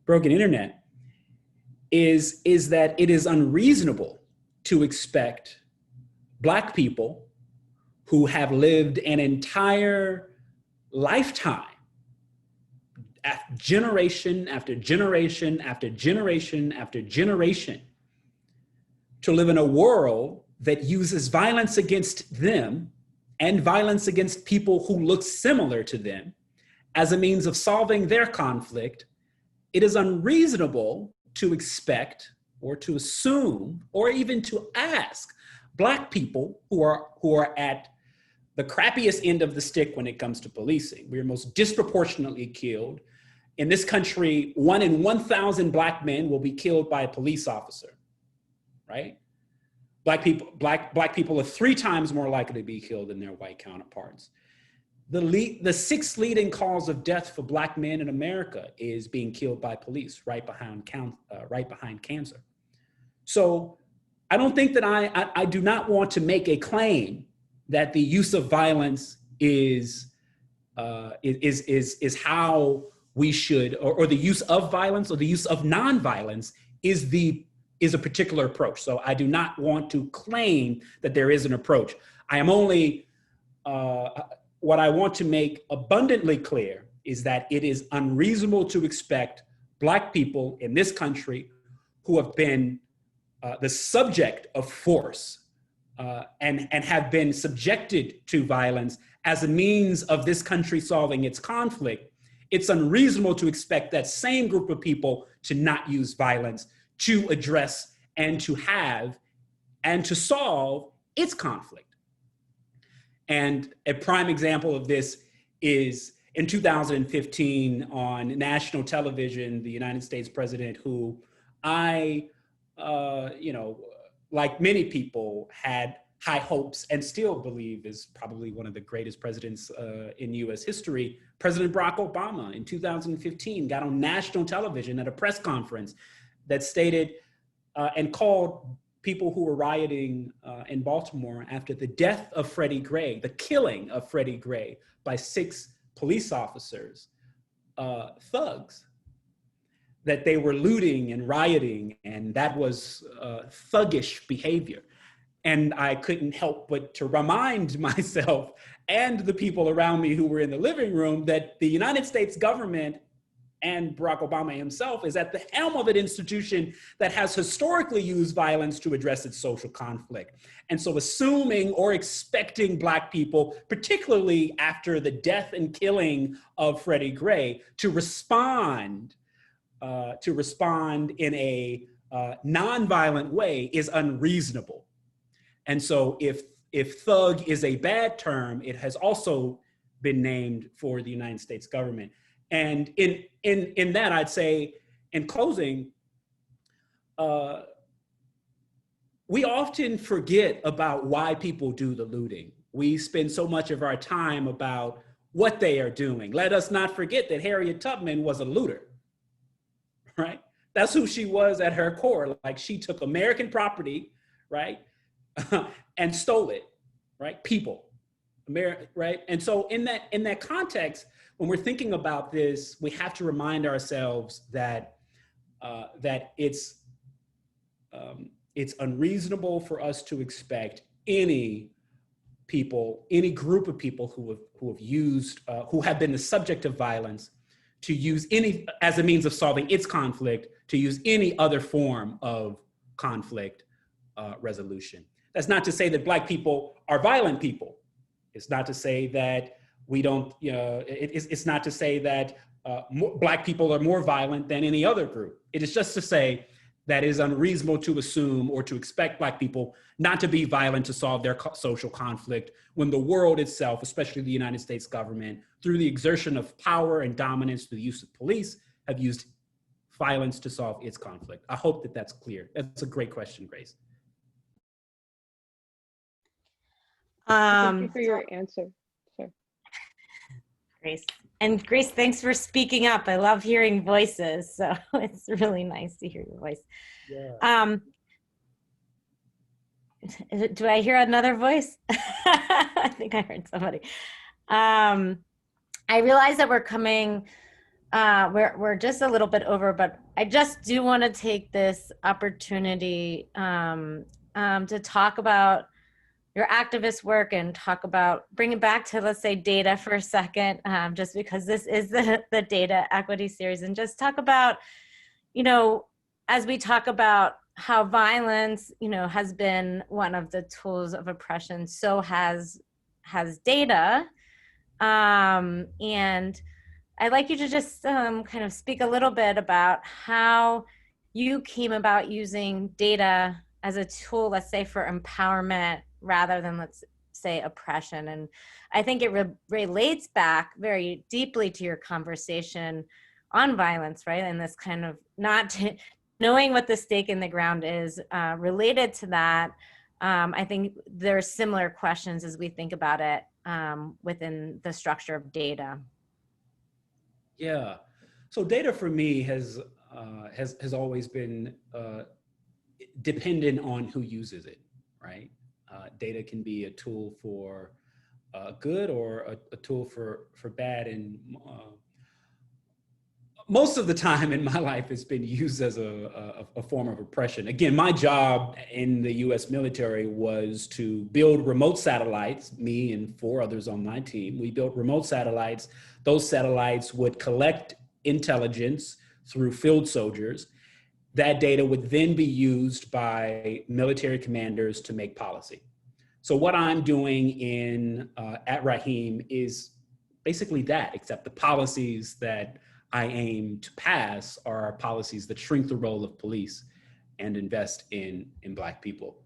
broken internet, is that it is unreasonable to expect Black people who have lived an entire lifetime generation after generation after generation after generation to live in a world that uses violence against them and violence against people who look similar to them as a means of solving their conflict, it is unreasonable to expect or to assume or even to ask Black people who are at the crappiest end of the stick when it comes to policing. We are most disproportionately killed. In this country, 1 in 1,000 Black men will be killed by a police officer, right? Black people are 3 times more likely to be killed than their white counterparts. The 6th leading cause of death for Black men in America is being killed by police, right behind cancer. So I don't think that I do not want to make a claim that the use of violence is how we should, or the use of violence or the use of nonviolence is a particular approach. So I do not want to claim that there is an approach. I am only, what I want to make abundantly clear is that it is unreasonable to expect Black people in this country who have been the subject of force and have been subjected to violence as a means of this country solving its conflict. It's unreasonable to expect that same group of people to not use violence to address and to have and to solve its conflict. And a prime example of this is in 2015 on national television, the United States president, who I, like many people, had high hopes and still believe is probably one of the greatest presidents in US history, President Barack Obama in 2015 got on national television at a press conference that stated and called people who were rioting in Baltimore after the death of Freddie Gray, the killing of Freddie Gray by 6 police officers, thugs, that they were looting and rioting, and that was thuggish behavior. And I couldn't help but to remind myself and the people around me who were in the living room that the United States government and Barack Obama himself is at the helm of an institution that has historically used violence to address its social conflict. And so assuming or expecting Black people, particularly after the death and killing of Freddie Gray, to respond in a nonviolent way is unreasonable. And so if thug is a bad term, it has also been named for the United States government. And in that, I'd say, in closing, we often forget about why people do the looting. We spend so much of our time about what they are doing. Let us not forget that Harriet Tubman was a looter, right? That's who she was at her core. Like, she took American property, right, and stole it, right? People, right? And so in that context, when we're thinking about this, we have to remind ourselves that it's unreasonable for us to expect any group of people who have been the subject of violence to use any, as a means of solving its conflict, to use any other form of conflict resolution. That's not to say that Black people are violent people. It's not to say that we don't, it's not to say that Black people are more violent than any other group. It is just to say that it is unreasonable to assume or to expect Black people not to be violent to solve their social conflict when the world itself, especially the United States government, through the exertion of power and dominance through the use of police, have used violence to solve its conflict. I hope that that's clear. That's a great question, Grace. Thank you for your answer. Sure. Grace. And Grace, thanks for speaking up. I love hearing voices, so it's really nice to hear your voice. Yeah. Do I hear another voice? I think I heard somebody. I realize that we're coming, we're just a little bit over, but I just do want to take this opportunity to talk about your activist work and talk about, bring it back to, let's say, data for a second, just because this is the data equity series, and just talk about, you know, as we talk about how violence, you know, has been one of the tools of oppression, so has data. And I'd like you to just kind of speak a little bit about how you came about using data as a tool, let's say, for empowerment rather than, let's say, oppression. And I think it relates back very deeply to your conversation on violence, right? And this kind of knowing what the stake in the ground is related to that. I think there are similar questions as we think about it within the structure of data. Yeah. So data for me has always been dependent on who uses it, right? Data can be a tool for good or a tool for bad. And most of the time in my life, it's been used as a form of oppression. Again, my job in the US military was to build remote satellites, me and 4 others on my team. We built remote satellites. Those satellites would collect intelligence through field soldiers. That data would then be used by military commanders to make policy. So what I'm doing at Rahim is basically that, except the policies that I aim to pass are policies that shrink the role of police and invest in Black people.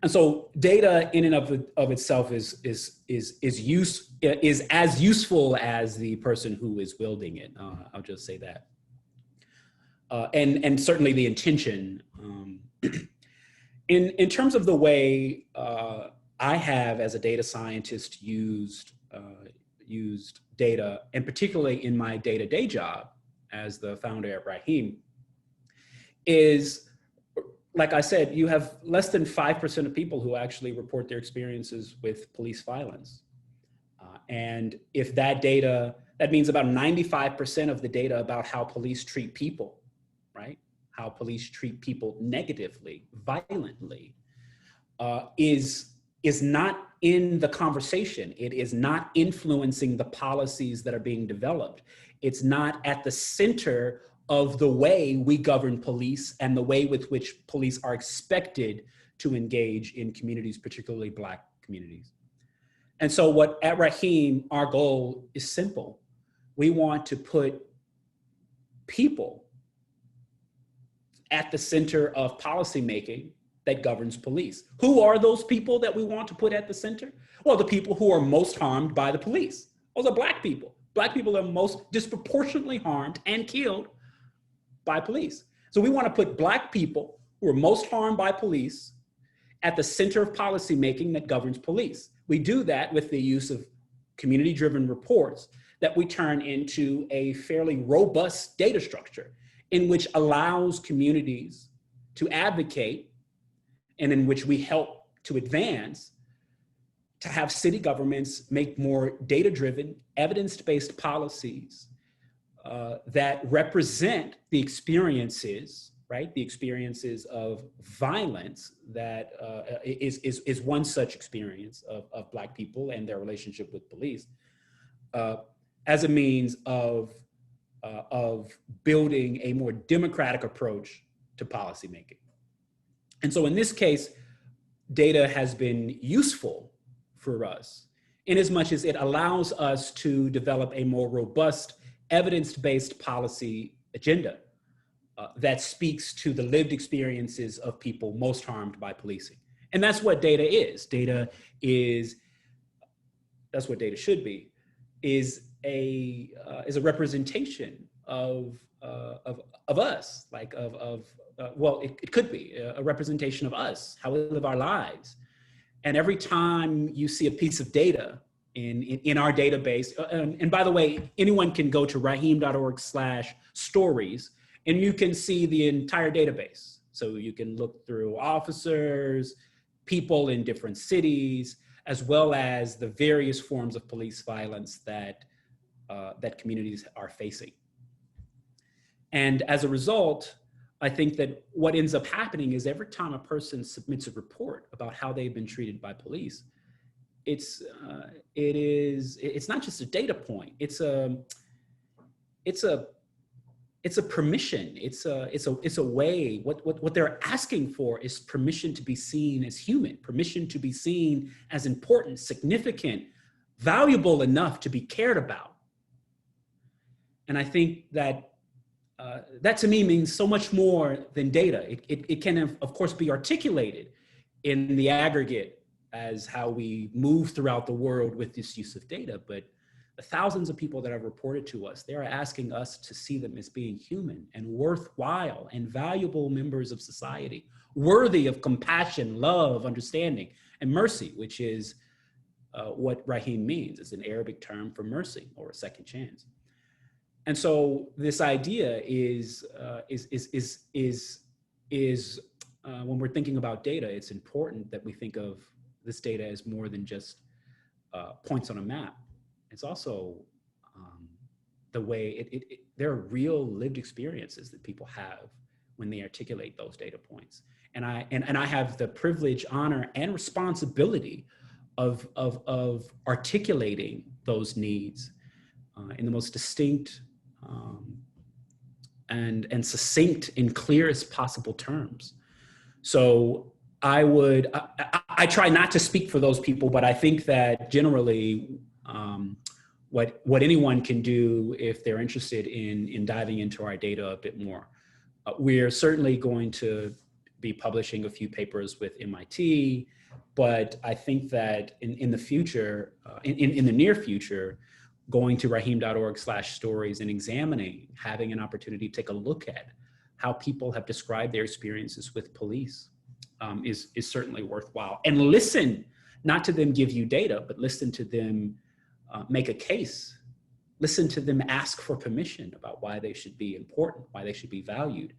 And so data in and of itself is as useful as the person who is wielding it. I'll just say that. And certainly the intention. In terms of the way I have, as a data scientist, used data, and particularly in my day-to-day job as the founder at Rahim, is, like I said, you have less than 5% of people who actually report their experiences with police violence. And if that data, that means about 95% of the data about how police treat people, right? How police treat people negatively, violently, is not in the conversation. It is not influencing the policies that are being developed. It's not at the center of the way we govern police and the way with which police are expected to engage in communities, particularly Black communities. And so at Rahim, our goal is simple. We want to put people at the center of policymaking that governs police. Who are those people that we want to put at the center? Well, the people who are most harmed by the police. Those are Black people. Black people are most disproportionately harmed and killed by police. So we want to put Black people who are most harmed by police at the center of policymaking that governs police. We do that with the use of community-driven reports that we turn into a fairly robust data structure in which allows communities to advocate and in which we help to advance to have city governments make more data-driven, evidence-based policies that represent the experiences, right? The experiences of violence that is one such experience of Black people and their relationship with police as a means of building a more democratic approach to policymaking. And so in this case, data has been useful for us in as much as it allows us to develop a more robust evidence-based policy agenda that speaks to the lived experiences of people most harmed by policing. And that's what data is. That's what data should be, is a representation of us, like well, it could be a representation of us, how we live our lives. And every time you see a piece of data in our database, and by the way, anyone can go to rahim.org/stories, and you can see the entire database. So you can look through officers, people in different cities, as well as the various forms of police violence that communities are facing. And as a result, I think that what ends up happening is every time a person submits a report about how they've been treated by police, it's not just a data point. It's a permission. It's a way. What they're asking for is permission to be seen as human, permission to be seen as important, significant, valuable enough to be cared about. And I think that that to me means so much more than data. It can, of course, be articulated in the aggregate as how we move throughout the world with this use of data. But the thousands of people that have reported to us, they are asking us to see them as being human and worthwhile and valuable members of society, worthy of compassion, love, understanding, and mercy, which is what Rahim means. It's an Arabic term for mercy or a second chance. And so this idea is when we're thinking about data, it's important that we think of this data as more than just points on a map. It's also the way there are real lived experiences that people have when they articulate those data points. And I have the privilege, honor, and responsibility of articulating those needs in the most distinct and succinct and clearest possible terms. So I try not to speak for those people, but I think that generally what anyone can do if they're interested in diving into our data a bit more. We're certainly going to be publishing a few papers with MIT, but I think that in the future, in the near future, going to rahim.org/stories and examining, having an opportunity to take a look at how people have described their experiences with police is certainly worthwhile. And listen, not to them give you data, but listen to them make a case. Listen to them ask for permission about why they should be important, why they should be valued,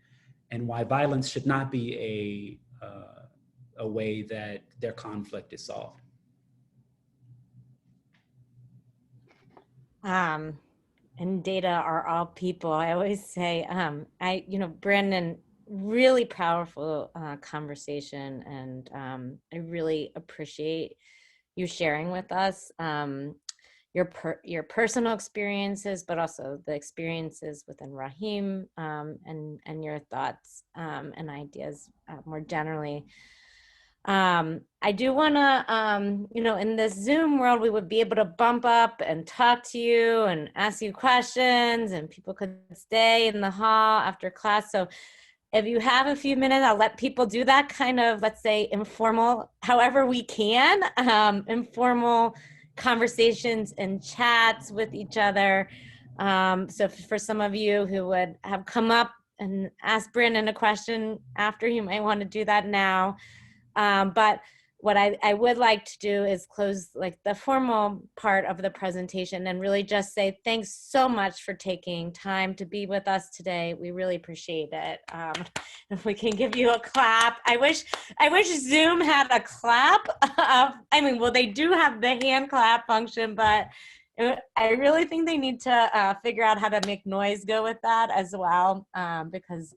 and why violence should not be a way that their conflict is solved. And data are all people. I always say, Brandon, really powerful conversation, and I really appreciate you sharing with us your personal experiences, but also the experiences within Rahim, and your thoughts and ideas more generally. I do want to, in this Zoom world, we would be able to bump up and talk to you and ask you questions, and people could stay in the hall after class. So if you have a few minutes, I'll let people do that kind of, let's say, informal, however we can, informal conversations and chats with each other. So for some of you who would have come up and asked Brandon a question after, you might want to do that now. But what I would like to do is close like the formal part of the presentation and really just say thanks so much for taking time to be with us today. We really appreciate it. If we can give you a clap. I wish Zoom had a clap. Well, they do have the hand clap function, but I really think they need to figure out how to make noise go with that as well, because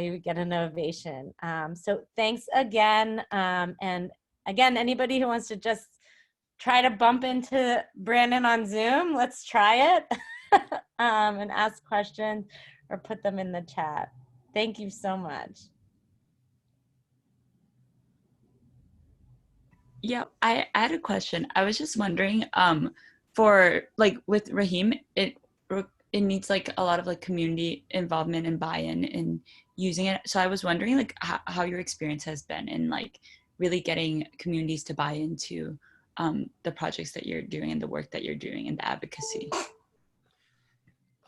you would get an ovation. So thanks again. And again, anybody who wants to just try to bump into Brandon on Zoom, let's try it and ask questions or put them in the chat. Thank you so much. Yeah, I had a question. I was just wondering, for like with Rahim, it needs like a lot of like community involvement and buy-in in using it. So I was wondering like how your experience has been in like really getting communities to buy into the projects that you're doing and the work that you're doing and the advocacy.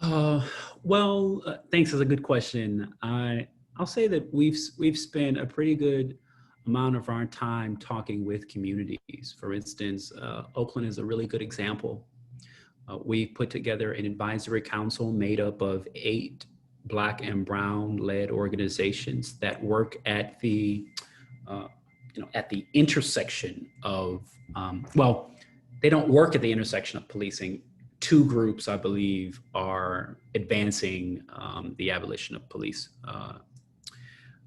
Thanks. That's a good question. I'll say that we've spent a pretty good amount of our time talking with communities. For instance, Oakland is a really good example. We put together an advisory council made up of 8 Black and Brown-led organizations that work at the, at the intersection of, they don't work at the intersection of policing. 2 groups, I believe, are advancing the abolition of police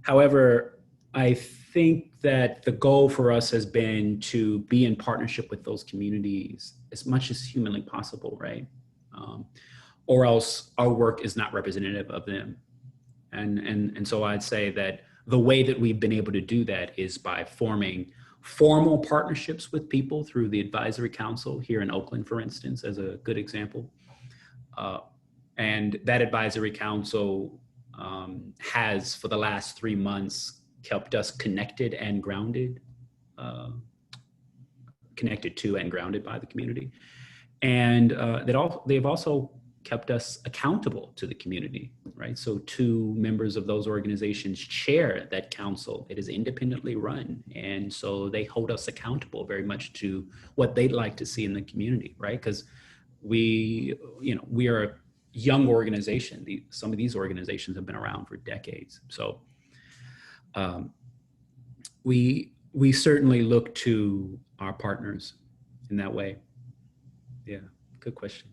However, I think that the goal for us has been to be in partnership with those communities as much as humanly possible, right? Or else our work is not representative of them. And so I'd say that the way that we've been able to do that is by forming formal partnerships with people through the advisory council here in Oakland, for instance, as a good example. And that advisory council has, for the last 3 months, kept us connected and grounded, connected to and grounded by the community. And they've also kept us accountable to the community, right? So 2 members of those organizations chair that council. It is independently run. And so they hold us accountable very much to what they'd like to see in the community, right? Because we are a young organization. Some of these organizations have been around for decades. So we certainly look to our partners in that way. Yeah, good question.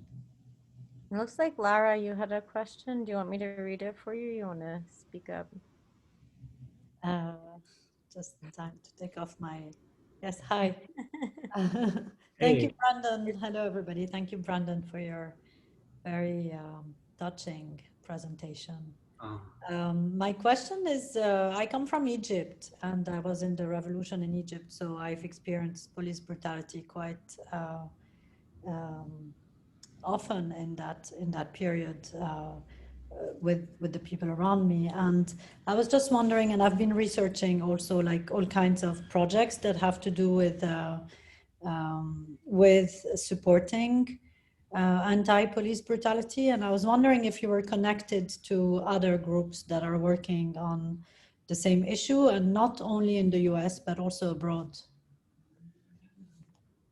It looks like Lara, you had a question. Do you want me to read it for you? You want to speak up? Just in time to take off my, yes, hi. Thank Hey. you, Brandon. Hello, everybody. Thank you, Brandon, for your very touching presentation. My question is, I come from Egypt and I was in the revolution in Egypt, so I've experienced police brutality quite often in that period with the people around me. And I was just wondering, and I've been researching also like all kinds of projects that have to do with supporting anti-police brutality. And I was wondering if you were connected to other groups that are working on the same issue, and not only in the US, but also abroad.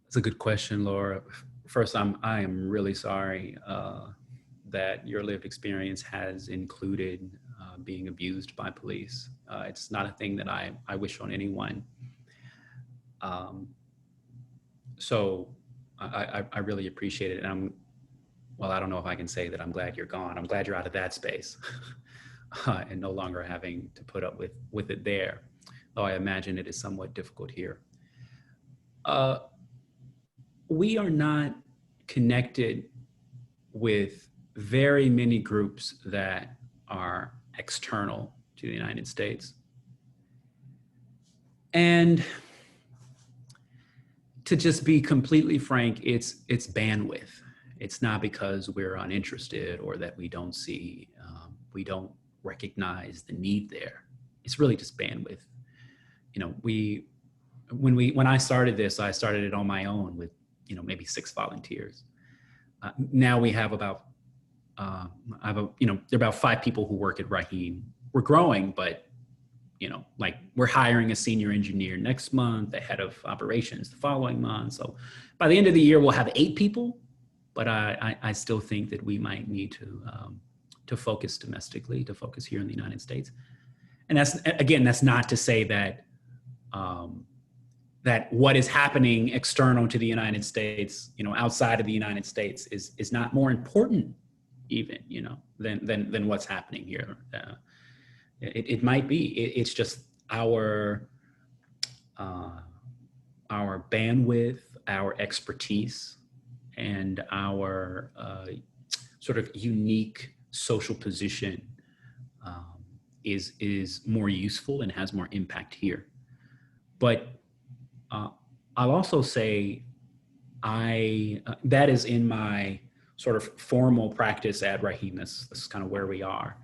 That's a good question, Laura. First, I am really sorry that your lived experience has included being abused by police. It's not a thing that I wish on anyone. So I really appreciate it. And I don't know if I can say that I'm glad you're gone. I'm glad you're out of that space and no longer having to put up with it there. Though I imagine it is somewhat difficult here. We are not connected with very many groups that are external to the United States. And to just be completely frank, it's bandwidth. It's not because we're uninterested or that we don't see, we don't recognize the need there. It's really just bandwidth. You know, when I started this, I started it on my own with, maybe 6 volunteers. Now we have about, there are about 5 people who work at Rahim. We're growing, but like we're hiring a senior engineer next month, a head of operations the following month. So by the end of the year, we'll have 8 people, but I still think that we might need to focus domestically, to focus here in the United States. And that's not to say that, that what is happening external to the United States, outside of the United States is not more important even, than what's happening here. It might be. It's just our bandwidth, our expertise, and our sort of unique social position is more useful and has more impact here. But I'll also say that is in my sort of formal practice at Rahim. This is kind of where we are.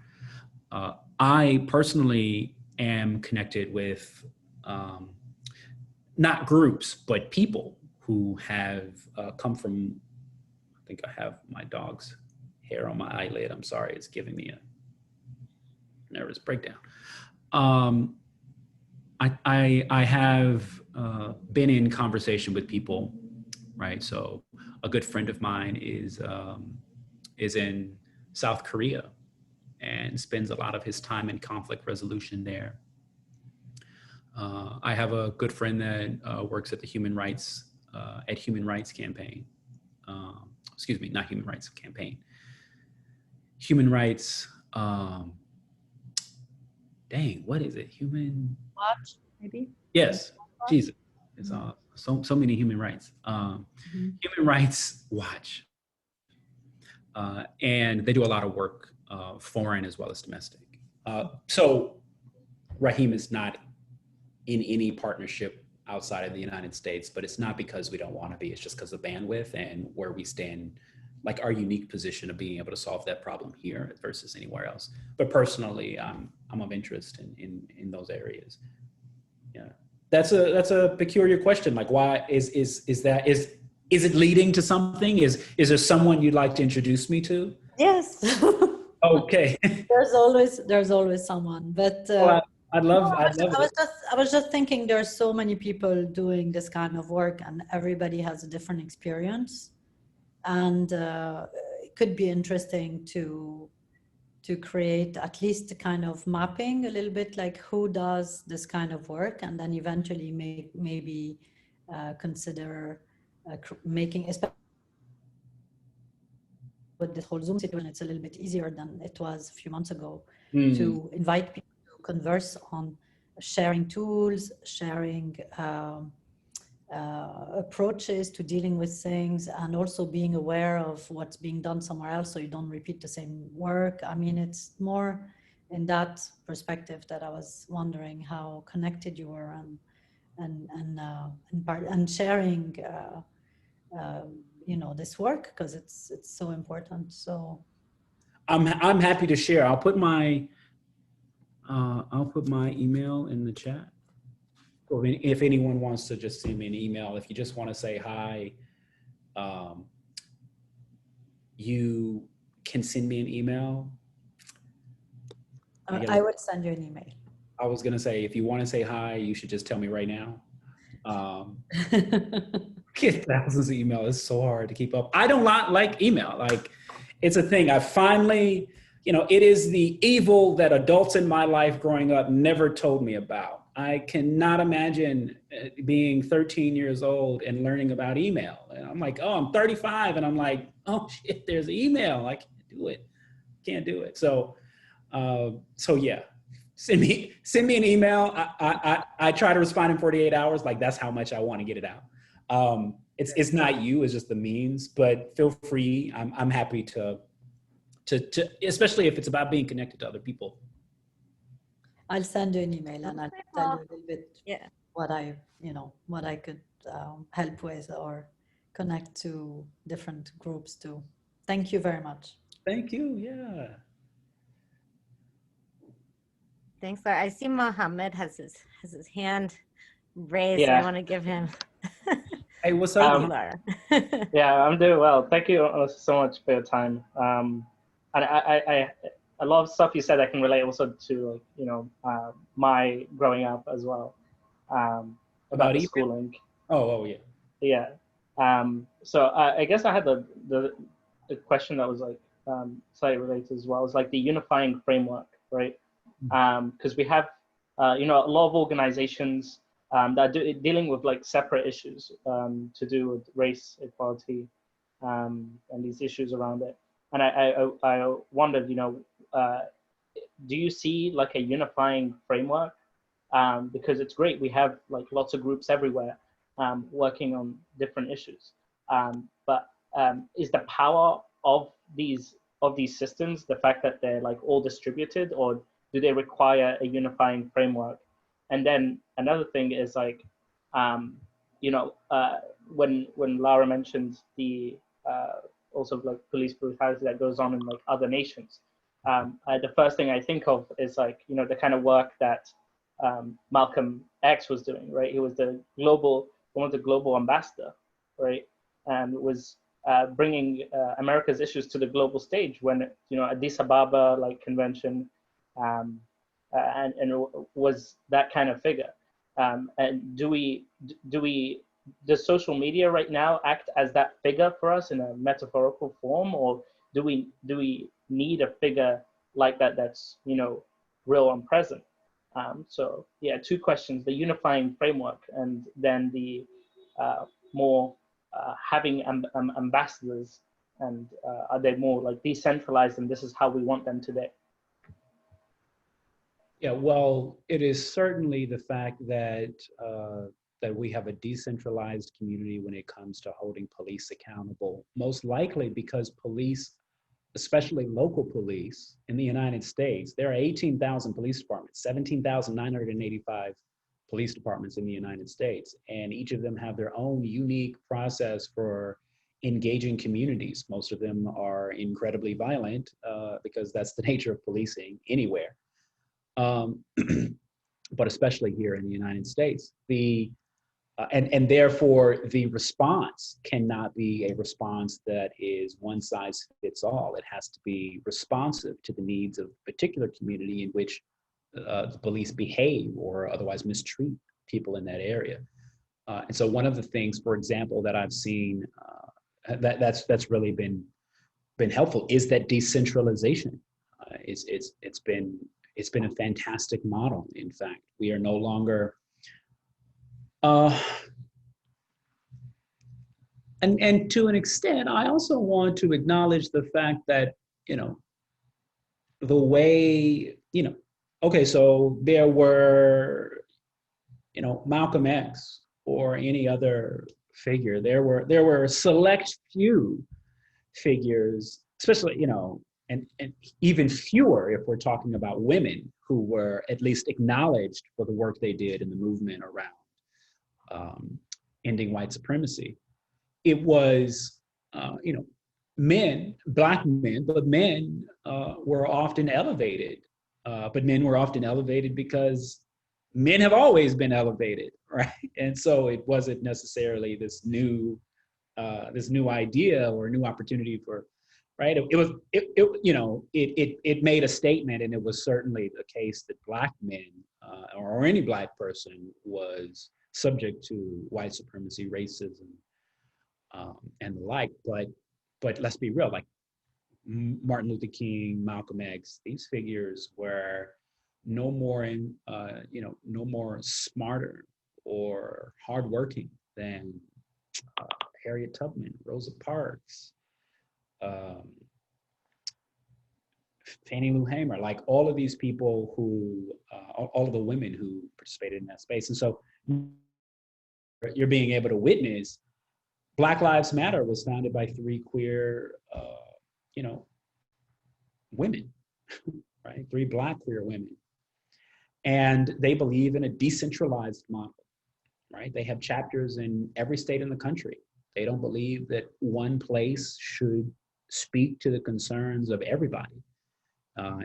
I personally am connected with not groups, but people who have come from, I think I have my dog's hair on my eyelid. I'm sorry, it's giving me a nervous breakdown. I have been in conversation with people, right? So a good friend of mine is in South Korea and spends a lot of his time in conflict resolution there. I have a good friend that works at the Human Rights Campaign. Excuse me, not Human Rights Campaign. Human Rights, dang, what is it? Human. Watch, maybe? Yes, Watch? Jesus. It's so many human rights. Human Rights Watch. And they do a lot of work, foreign as well as domestic. So Raheem is not in any partnership outside of the United States, but it's not because we don't want to be, it's just because of bandwidth and where we stand, like our unique position of being able to solve that problem here versus anywhere else. But personally, I'm of interest in those areas. Yeah, that's a peculiar question. Like, why is it leading to something? Is there someone you'd like to introduce me to? Yes. Okay. there's always someone, but Well, I'd love I it. was just thinking there's so many people doing this kind of work and everybody has a different experience, and it could be interesting to create at least a kind of mapping a little bit, like who does this kind of work, and then eventually maybe consider making, especially with this whole Zoom situation, it's a little bit easier than it was a few months ago to invite people to converse on sharing tools, sharing approaches to dealing with things, and also being aware of what's being done somewhere else so you don't repeat the same work. I mean, it's more in that perspective that I was wondering how connected you were and sharing you know, this work, because it's so important. So I'm happy to share. I'll put my email in the chat. Or if anyone wants to just send me an email, if you just want to say hi, you can send me an email. I would send you an email. I was gonna say, if you want to say hi, you should just tell me right now. Get thousands of emails. It's so hard to keep up. I don't like email. Like, it's a thing. I finally, it is the evil that adults in my life growing up never told me about. I cannot imagine being 13 years old and learning about email. And I'm like, oh, I'm 35. And I'm like, oh shit, there's email. I can't do it. So yeah, send me an email. I try to respond in 48 hours. Like, that's how much I want to get it out. It's not you, it's just the means, but feel free. I'm happy to especially if it's about being connected to other people. I'll send you an email and I'll tell you a little bit what I could help with or connect to different groups too. Thank you very much. Thank you. Yeah. Thanks, Laura. I see Mohammed has his hand raised. Yeah. I want to give him. Hey, what's up? Laura. Yeah, I'm doing well. Thank you so much for your time. And I a lot of stuff you said I can relate also to, my growing up as well. About the schooling. Oh yeah. Yeah. So I guess I had the question that was like slightly related as well. It's like the unifying framework, right? Because we have a lot of organizations that are dealing with like separate issues to do with race equality and these issues around it. And I wondered, do you see like a unifying framework? Because it's great, we have like lots of groups everywhere working on different issues. But is the power of these systems the fact that they're like all distributed, or do they require a unifying framework? And then another thing is like, when Lara mentioned the also like police brutality that goes on in like other nations, the first thing I think of is like, the kind of work that Malcolm X was doing, right? He was the global ambassador, right? And was bringing America's issues to the global stage when, Addis Ababa like convention, and was that kind of figure. And does social media right now act as that figure for us in a metaphorical form, or do we need a figure like that that's real and present? So yeah, two questions: the unifying framework, and then the more having ambassadors, and are they more like decentralized, and this is how we want them today? Yeah, well, it is certainly the fact that that we have a decentralized community when it comes to holding police accountable, most likely because police, especially local police in the United States, there are 18,000 police departments, 17,985 police departments in the United States, and each of them have their own unique process for engaging communities. Most of them are incredibly violent because that's the nature of policing anywhere. But especially here in the United States, and therefore the response cannot be a response that is one size fits all. It has to be responsive to the needs of a particular community in which the police behave or otherwise mistreat people in that area. And so one of the things, for example, that I've seen that's really been helpful is that decentralization. It's been a fantastic model. In fact, we are no longer, and to an extent, I also want to acknowledge the fact that, the way, okay, so there were, Malcolm X or any other figure, there were a select few figures, especially, and even fewer if we're talking about women who were at least acknowledged for the work they did in the movement around ending white supremacy. It was, men, Black men, but men were often elevated. But men were often elevated because men have always been elevated, right? And so it wasn't necessarily this new idea or new opportunity for, right? It made a statement, and it was certainly the case that Black men or any Black person was subject to white supremacy, racism, and the like. But let's be real, like Martin Luther King, Malcolm X, these figures were no more no more smarter or hardworking than Harriet Tubman, Rosa Parks, Fannie Lou Hamer, like all of these people who, all of the women who participated in that space. And so you're being able to witness Black Lives Matter was founded by 3 queer, women, right? 3 Black queer women. And they believe in a decentralized model, right? They have chapters in every state in the country. They don't believe that one place should speak to the concerns of everybody.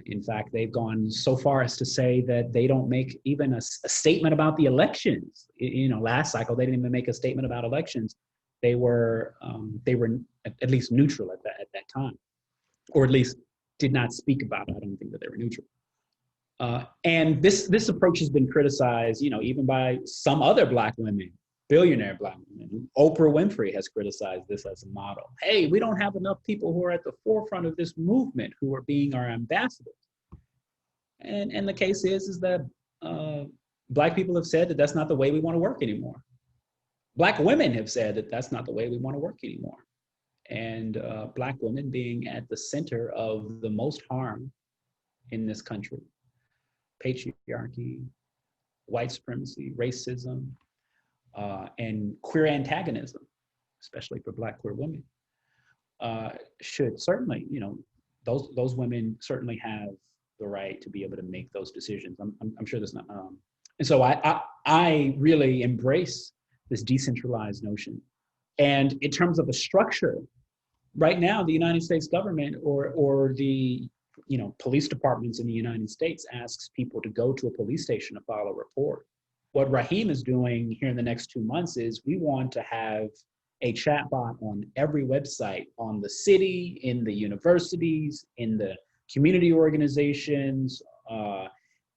In fact, they've gone so far as to say that they don't make even a statement about the elections. Last cycle, they didn't even make a statement about elections. They were at least neutral at that time, or at least did not speak about it. I don't think that they were neutral. And this approach has been criticized, even by some other Black women, billionaire Black women. Oprah Winfrey has criticized this as a model. Hey, we don't have enough people who are at the forefront of this movement who are being our ambassadors. And the case is that Black people have said that that's not the way we want to work anymore. Black women have said that that's not the way we want to work anymore. And Black women being at the center of the most harm in this country. Patriarchy, white supremacy, racism, and queer antagonism, especially for Black queer women, should certainly, those women certainly have the right to be able to make those decisions. I'm sure there's not, and so I really embrace this decentralized notion. And in terms of a structure, right now, the United States government or the police departments in the United States asks people to go to a police station to file a report. What Raheem is doing here in the next 2 months is we want to have a chatbot on every website, on the city, in the universities, in the community organizations,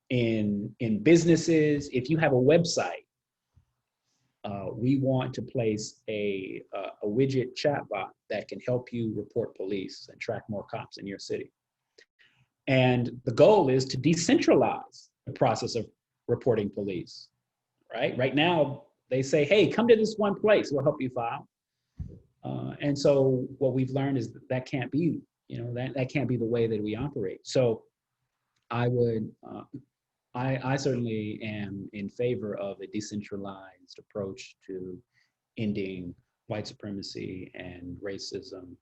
in businesses. If you have a website, we want to place a widget chatbot that can help you report police and track more cops in your city. And the goal is to decentralize the process of reporting police, right? Right now, they say, hey, come to this one place, we'll help you file. And so what we've learned is that can't be, that can't be the way that we operate. So I would I certainly am in favor of a decentralized approach to ending white supremacy and racism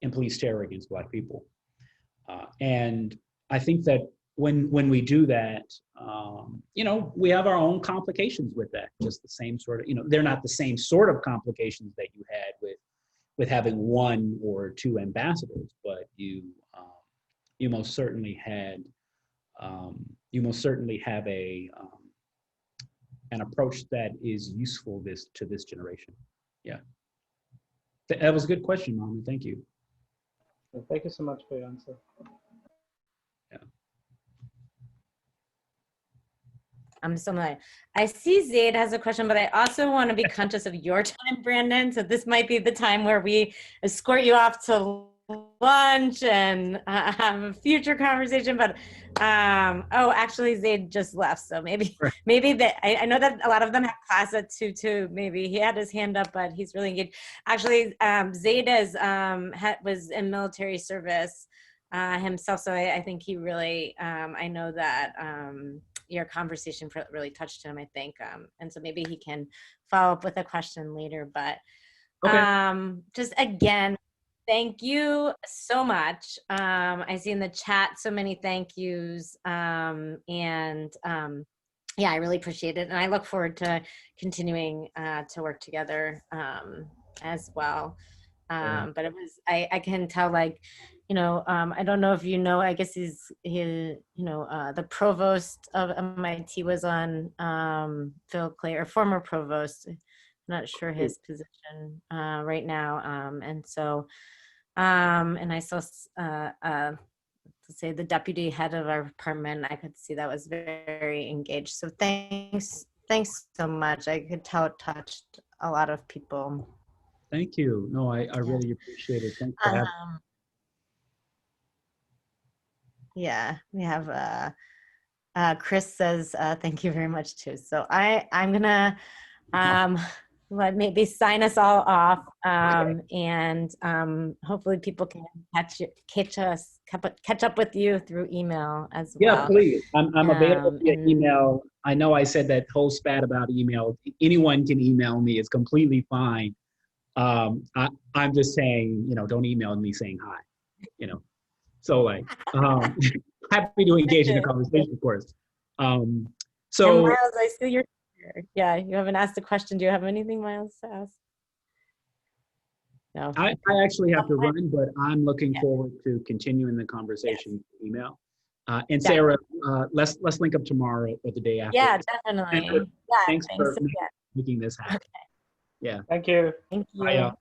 and police terror against Black people. And I think that when we do that, you know, we have our own complications with that. Just the same sort of, you know, they're not the same sort of complications that you had with having one or two ambassadors, but you most certainly had you most certainly have a an approach that is useful to this generation. Yeah, that was a good question, Mom. Thank you. Thank you so much for your answer. Yeah. I'm so like, I see Zaid has a question, but I also want to be conscious of your time, Brandon. So this might be the time where we escort you off to lunch and have a future conversation. But oh, actually, Zaid just left, so maybe that I know that a lot of them have class at 2 too. Maybe he had his hand up, but he's really engaged. Actually, Zaid was in military service himself, so I think he really I know that your conversation really touched him, I think, and so maybe he can follow up with a question later. But just again, thank you so much. I see in the chat so many thank yous, and yeah, I really appreciate it, and I look forward to continuing to work together as well. But it was, I can tell, like, you know, I don't know if you know, I guess you know, the provost of MIT was on Phil Clay, or former provost. I'm not sure his position right now, and so. And I saw, to say, the deputy head of our department, I could see that was very engaged. So thanks so much. I could tell it touched a lot of people. Thank you. No, I really appreciate it. Thanks for having me. Yeah, we have, Chris says, thank you very much too. So I'm gonna, maybe sign us all off, and hopefully people can catch up with you through email as well. Yeah, please. I'm available via email. I know I said that whole spat about email. Anyone can email me. It's completely fine. I'm just saying, you know, don't email me saying hi. You know, so like, happy to engage in the conversation, of course. So Miles, I see you're here. Yeah, you haven't asked a question. Do you have anything, Miles, to ask? No. I actually have to run, but I'm looking forward to continuing the conversation through email. And Sarah, let's link up tomorrow or the day after. Yeah, definitely. Thanks for making this happen. Okay. Yeah. Thank you. Thank you. Bye, y'all.